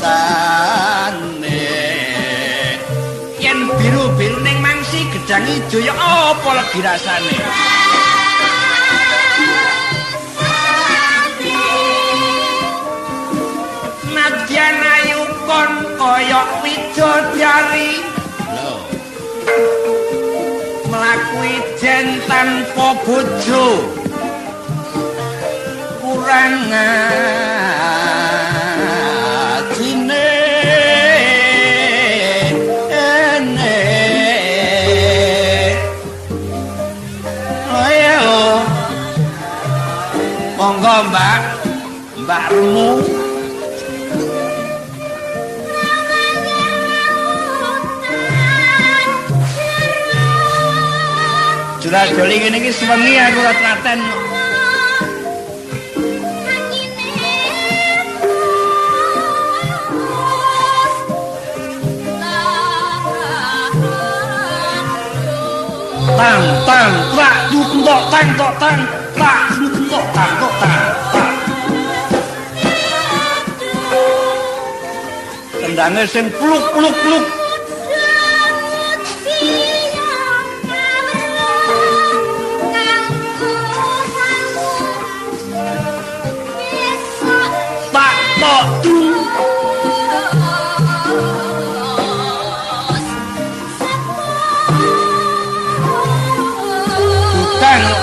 sane yen biru-biru ning mangsi gedang ijo ya apa lagi rasane nadyan ayu kon koyok widodari mlaku ijen tanpa bojo kurang ngajine ene ayo monggo mbakmu Surat joli ngene iki sewengi aku ora telaten. Tang tang trak duk tang tok tang trak duk tang tok tang. Tendange sing pluk.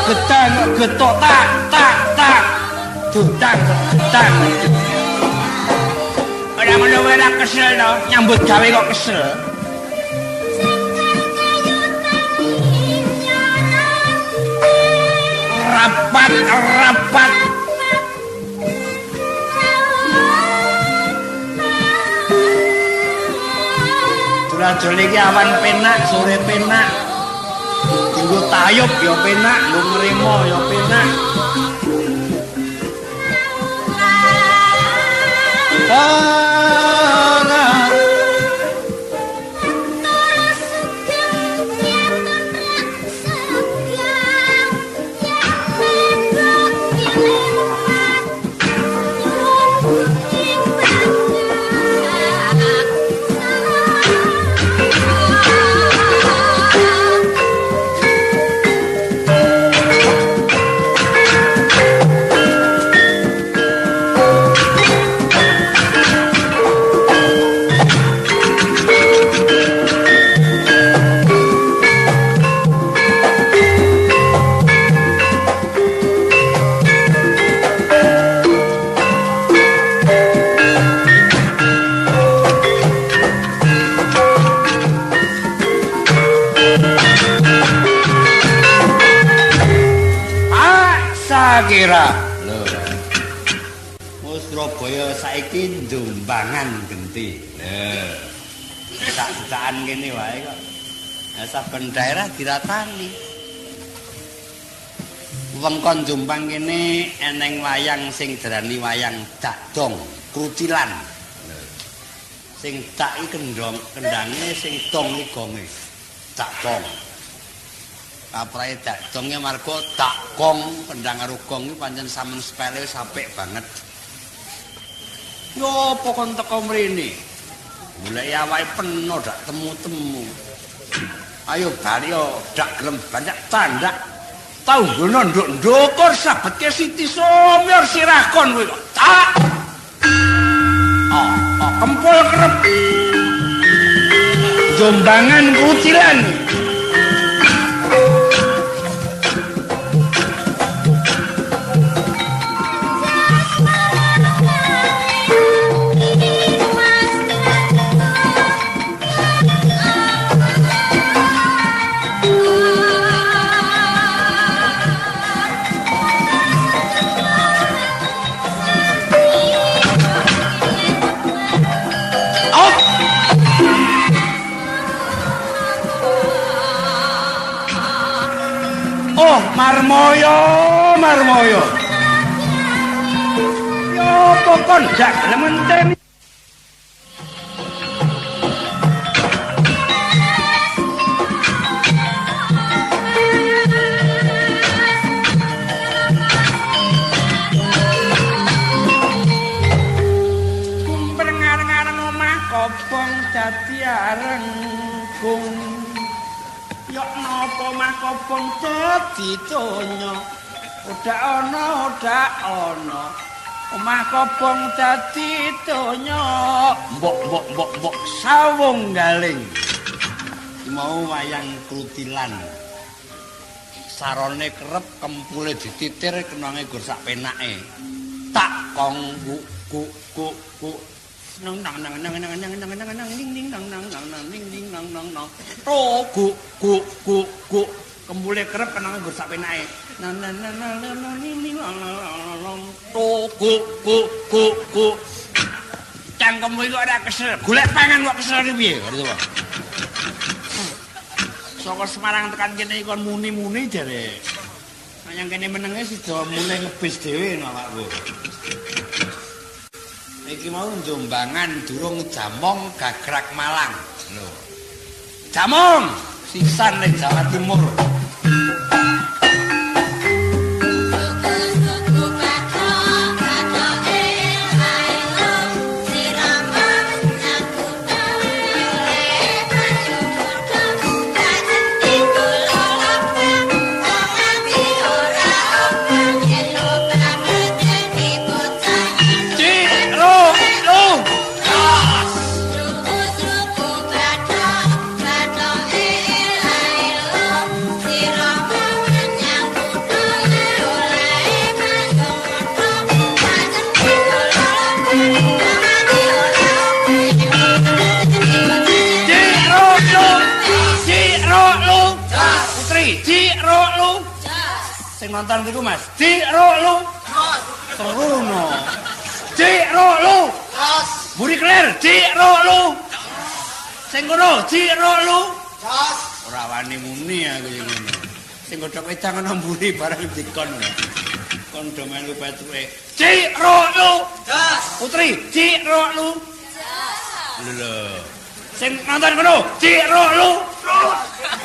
Gedang getok tak dudang gedang ora ngono ora kesel to nyambut gawe kok kesel rapat Durajol iki awan penak sore penak Tunggu tayub ya penak, lu ngerimo ya penak. Kira lho Surabaya saiki ndumbangan genti lho sak-sakan kene wae kok saben daerah diratani wengkon Jombang kene eneng wayang sing darani wayang dakdong krucilan sing dak iki kendange sing dong iki gonge dakdong kaprahe dakdonge marga dakong kendang karo gong iki pancen sampeyan sepele sapik banget. Yo apa kon teko mrene? golek awake penuh dak temu-temu. Ayo Baryo dak gelem banyak tandak. Tau ngono nduk-ndukur sabetke Siti Somyor sirakon kowe kok. Tak. Oh, kempul kerep. Jombangan kutilan. Marmoyo. Yo pokon jak lementen. Kumpengar-ngareng omah kobong dadi arengkung. Yok napa omah kobong dadi donya. Udak ana omah kobong dadi donya mbok sawung galing mau wayang krutilan sarone kerep kempule dititir kenange gur sak penake tak kong ku nang nang nang nang nang nang nang nang nang ning ning nang nang nang nang ning ning nang nang nang to ku kembule kerep kenange gur sak penake nang nang nang nang nang ning ning to ku cangkemmu iku ora kesel golek pangan kok kesel piye ngono to saka Semarang tekan kene kon muni-muni jare nang kene menenge sida mulai ngebis dhewe awakku iki mau Jombangan durung Jamong Gagrak Malang lho Jamong sisan ning Jawa Timur nonton niku Mas. Dik lu. Serono. Dik lu. Buri kler, dik lu. Sing ngono, dik lu. Ora wani muni aku sing ngono. Sing godhok wedang ana mburi bareng dikon. Kon do melu patuke. Dik lu. Putri, dik lu. Lho. Sing nonton ngono, dik lu.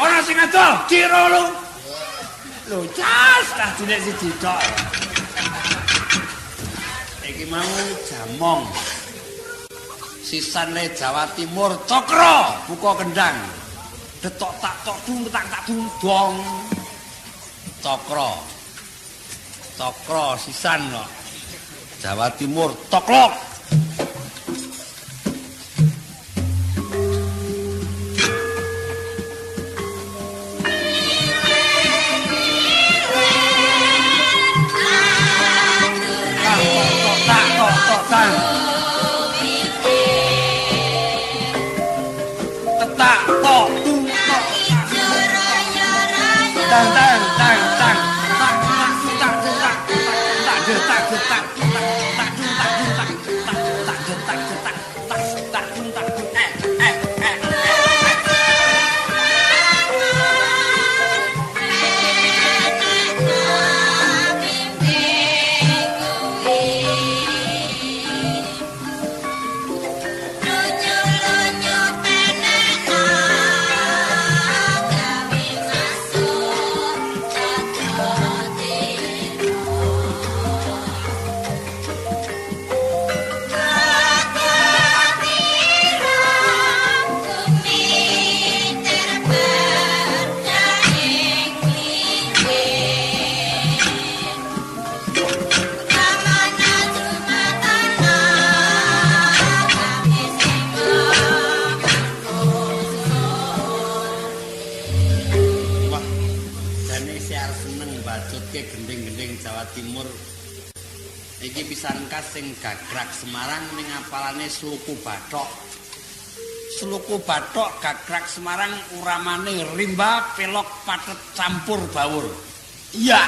Ana sing adol, dik lu. Lho, jas tak dilek siji tok. Iki mau Jamong. Sisane Jawa Timur Cokro, buka kendang. Detok tak tok dung tak dung dong. Cokro. Cokro sisan kok. Jawa Timur Toklok. Tak tok tung tok tang tang tang tang Jawa Timur. Iki pisan khas sing gagrak Semarang ning apalane Sluku Bathok. Sluku Bathok gagrak Semarang uramane rimba pelok pathet campur bawur. Iya.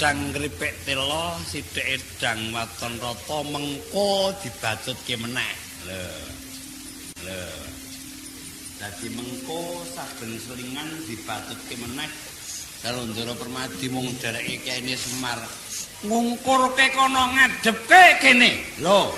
Kripik telo sithike dang waton rata mengko dibajutke meneh. Lho. Dadi mengko saben selingan dibajutke meneh karo Ndara Permadi mung dereke kene Semar. Ngungkurke kono ngadepke kene. Lho.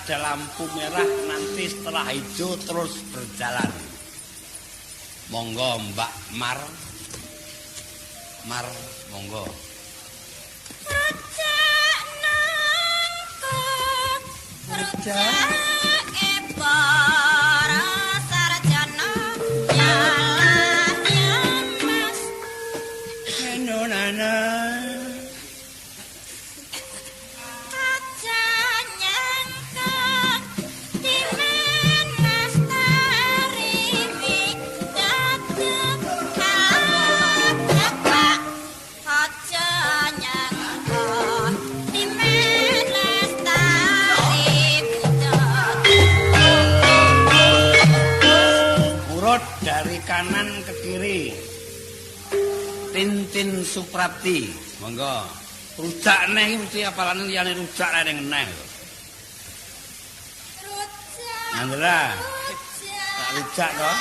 Lampu merah nanti setelah hijau terus berjalan. Monggo Mbak Mar, monggo. Dari kanan ke kiri Tintin Suprapti monggo rujak neh mesti apalane liyane rujak neh ngeneh Andra tak rujak to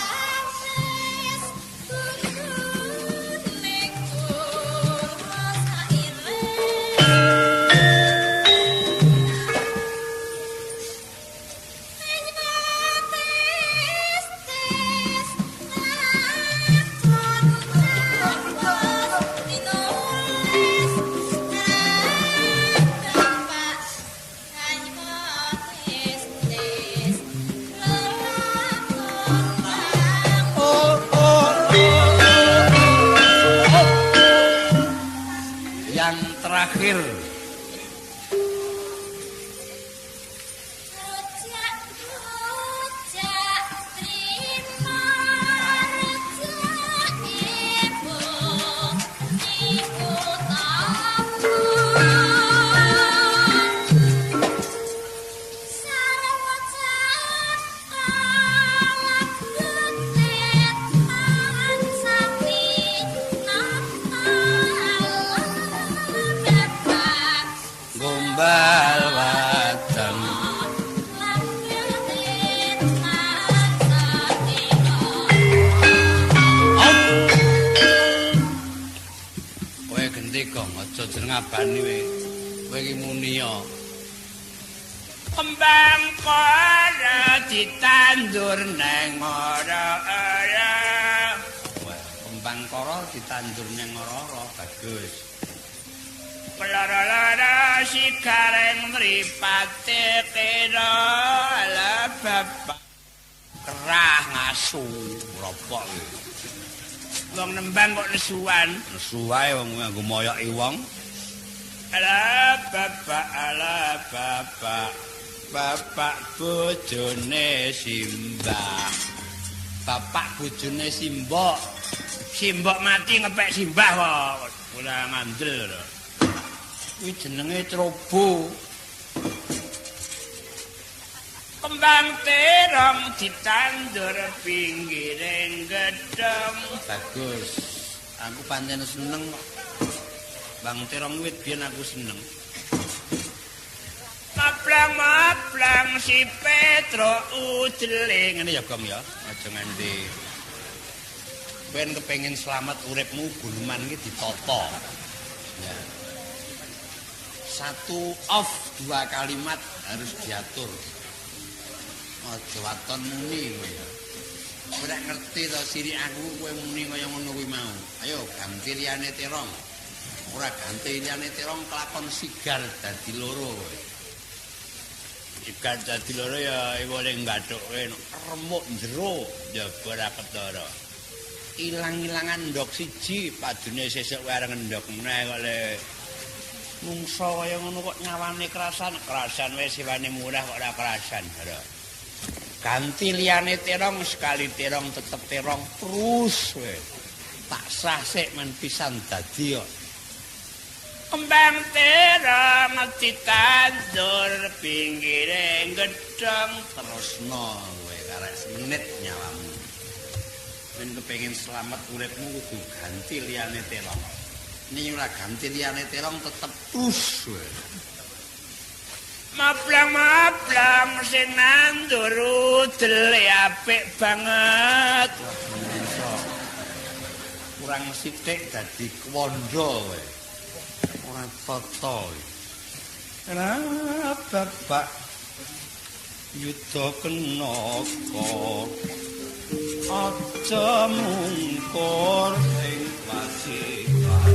terakhir Bye. ngabani kowe. Kowe iki muni ya. Kembang kala ditandur nang ora-ora. Kembang kala ditandur nang ora-ora bagus. Pelara-lara sikareng mripate kira ala bapak kerah ngasu ropok. Wong nembang kok nesuan, nesu wae wong nganggo moyoki wong. Ala bapak, bapak bojone Simbah. Bapak bojone Simbok. Simbok mati ngepek Simbah kok. Ora ngandel lho. Kuwi jenenge Trobo. Kembang terong ditandur pinggiring gedhong. Bagus. Aku pancen seneng kok. Bang terong wit biyen aku seneng. Maplang si Petro udele ngene ya Gom ya. Aja nganti ben kepengin selamat uripmu guluman iki ditata. Ya. Satu off, dua kalimat harus diatur. Aja waton muni kowe ya. Ora ngerti to sirik aku kowe muni kaya ngono kuwi mau. Ayo ganti liyane terong. Ora ganti liyane terong kelakon sigar dadi loro kowe. Sigar dadi loro ya boleh nggathuk kowe remuk jero njaba ora ketara. Ilang-ilangan ndok siji padune sesuk kowe areng ndok meneh kok le mungsa kaya ngono kok nyawane kerasan wis siwane murah kok ora kerasan. Ganti liyane terong sekali terong tetep terong terus kowe. Tak sah sik men pisan dadi kok. Kembang terong ditandur pinggiring gedhong terusno kowe karek semenit nyawamu. Men kepengin selamat uripmu kudu ganti liyane terong. Ini ora ganti liyane terong tetep terus kowe. Maplang sing nandur udele apik banget. Kurang sithik dadi kwondo kowe. Ora tata. Kenapa Pak Yudha Kenaka aja mungkur ing wasikan.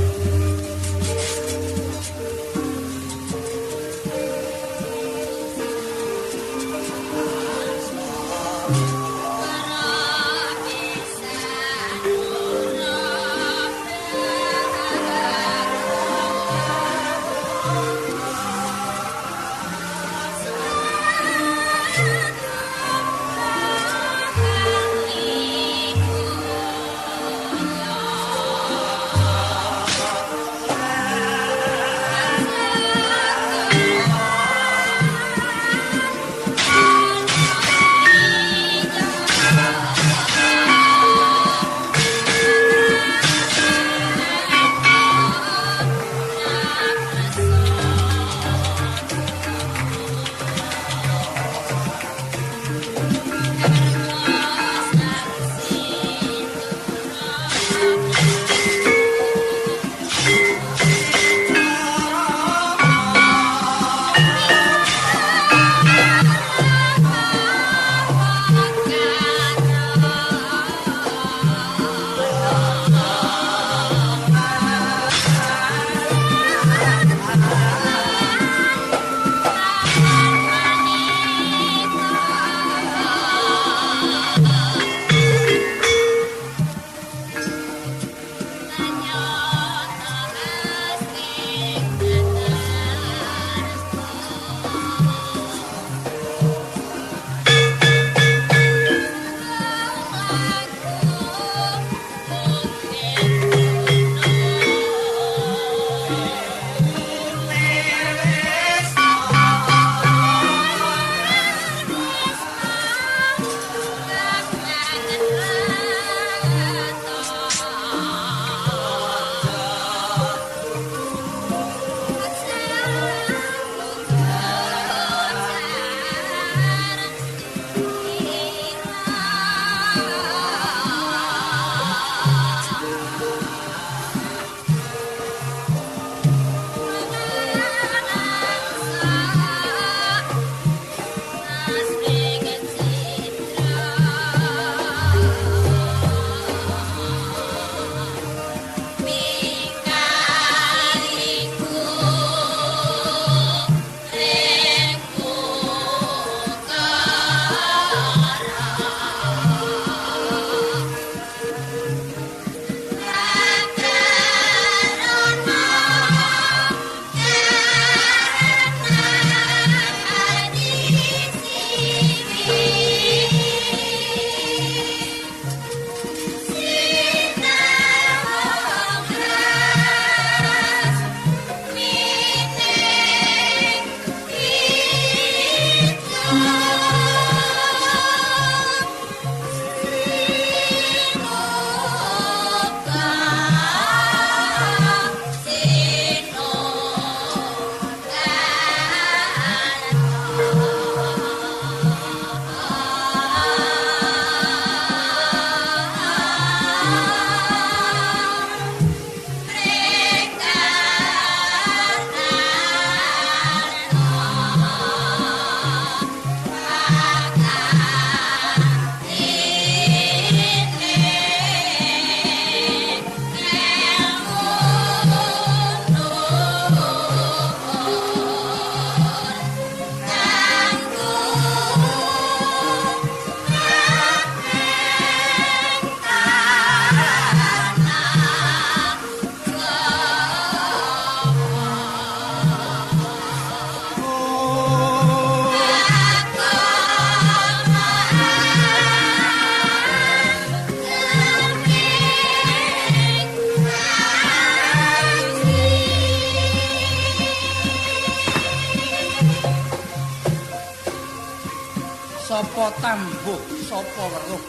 tambuh sapa weruh.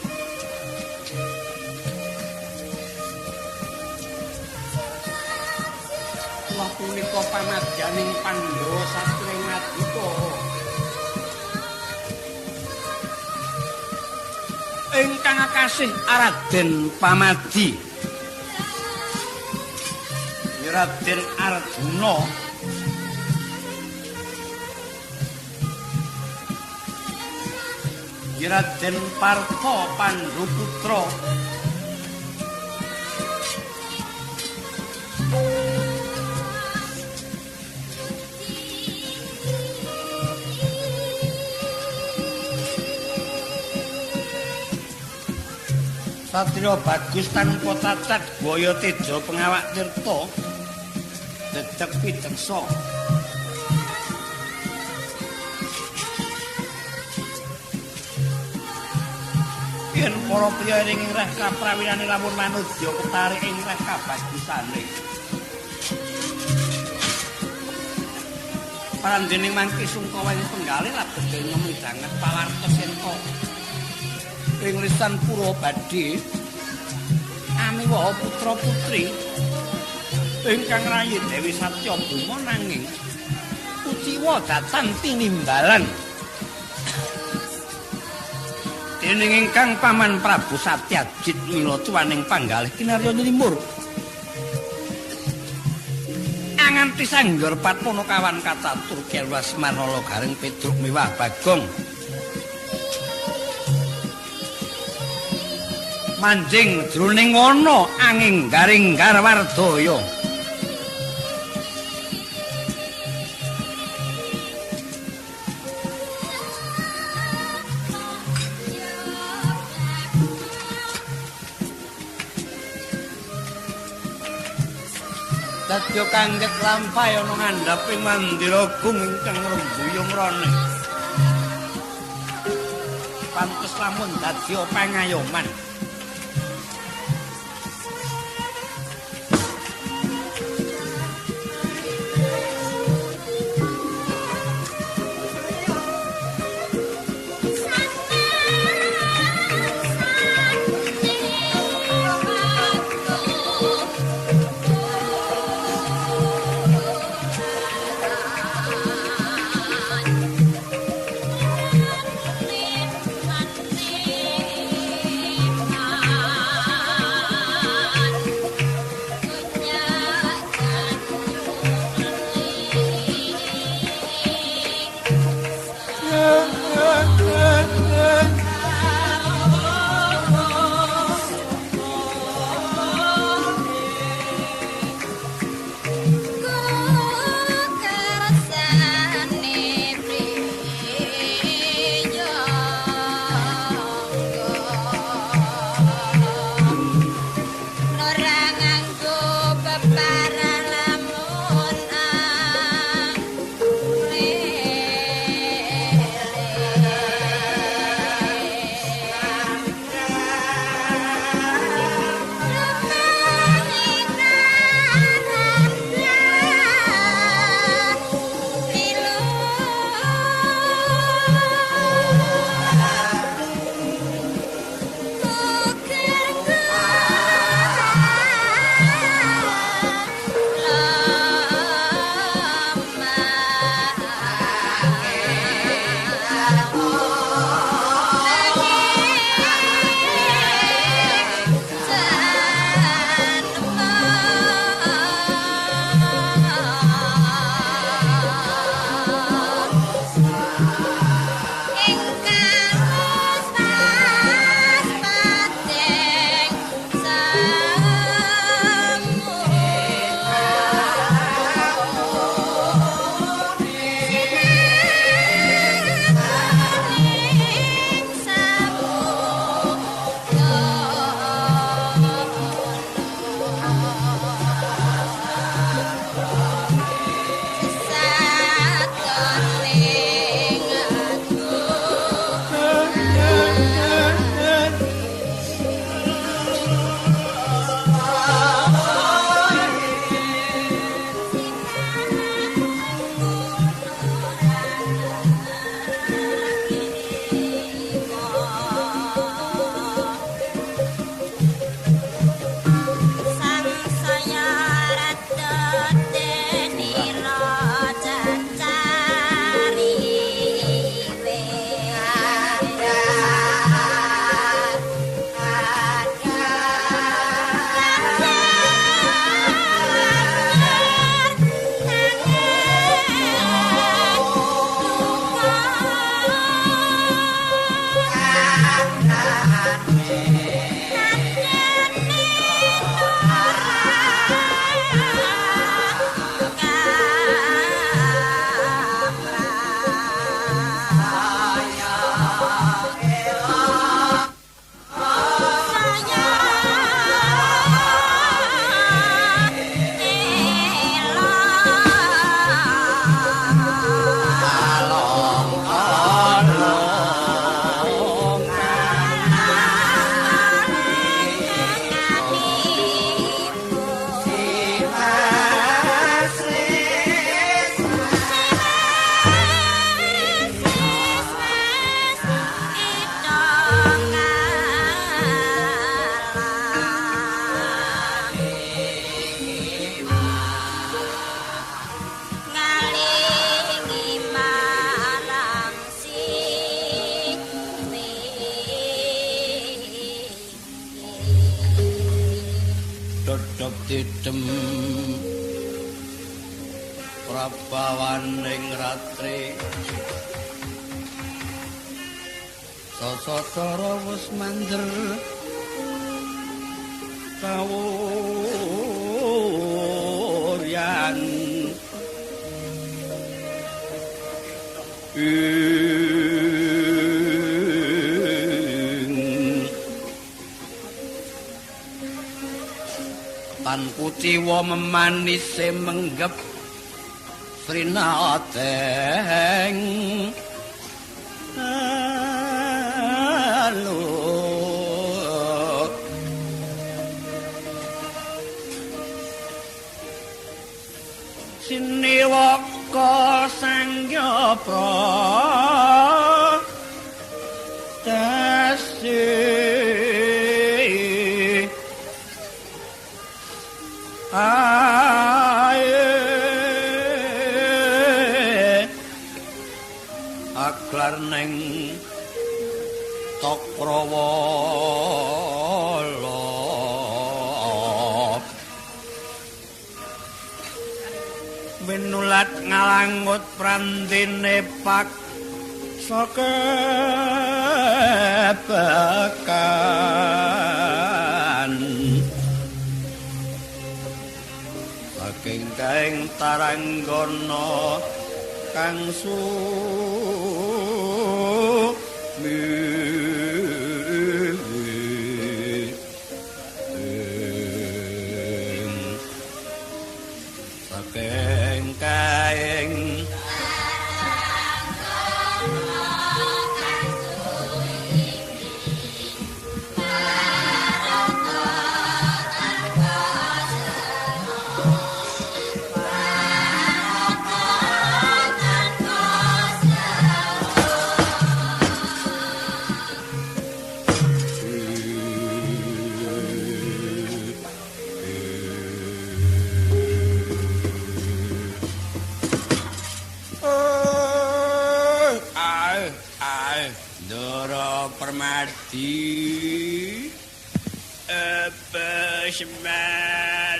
Kula punika pamadyaning Pandhawa Satria Ngadipara. Ingkang kasih Raden Pamadi. Raden Arjuna Raden Partha Pandhuputra Satrio bagus tanpa cacat Boyo Tejo pengawak tirta dedeg pideksa yen para priya ing reh kaprawirane lamun manudya ketarik ing reh kabagusane parandening mangke sungkawa ing penggalih labete nyemidanget pawartos ento ing lisan pura badhe amiwa putra putri ingkang rayi Dewi Satyabhuma nanging kuciwa datang tinimbalan dening ingkang paman Prabu Satyajit mila tuwaning panggalih kinarya nimur anganti sanggur patmono kawan katatur kelwas manala garing Pedruk miwah Bagong manjing jroning wana anging garing garwardaya Dadya kangget lampahe ana ngandhaping mandira agung ingkang rembuyung rone pantes lamun dadya pangayoman Dodop didem prabawaning ratri sasatara wis mandher kawuryan tan kuciwa memanise menggep Srinateng alur Siniwaka sangya pratasi aklar neng Cakrawala winulat ngalangut prantine pak sakebekan saking kaing taranggana kang saking kaing Permadi apa semar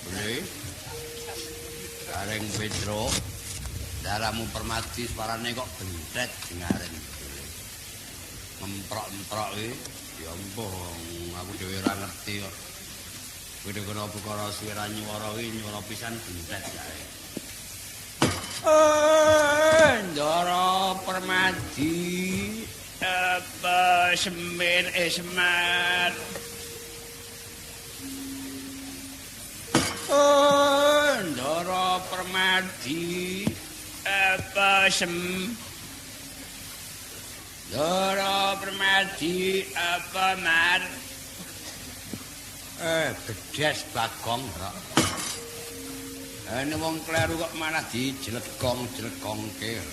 boleh Kareng Pedro daramu Permadi suarane kok bendet dengarin memprok-memprok ya ampun aku dhewe ora ngerti kok kuwi kena perkara swara nyuwara nyuwara pisan bendet jae Ndara Permadi apa semir semar Ndara Permadi apa Ndara Permadi apa mar bedes Bagong kok Ini wong kleru kok malah dijelegong-jelegongke.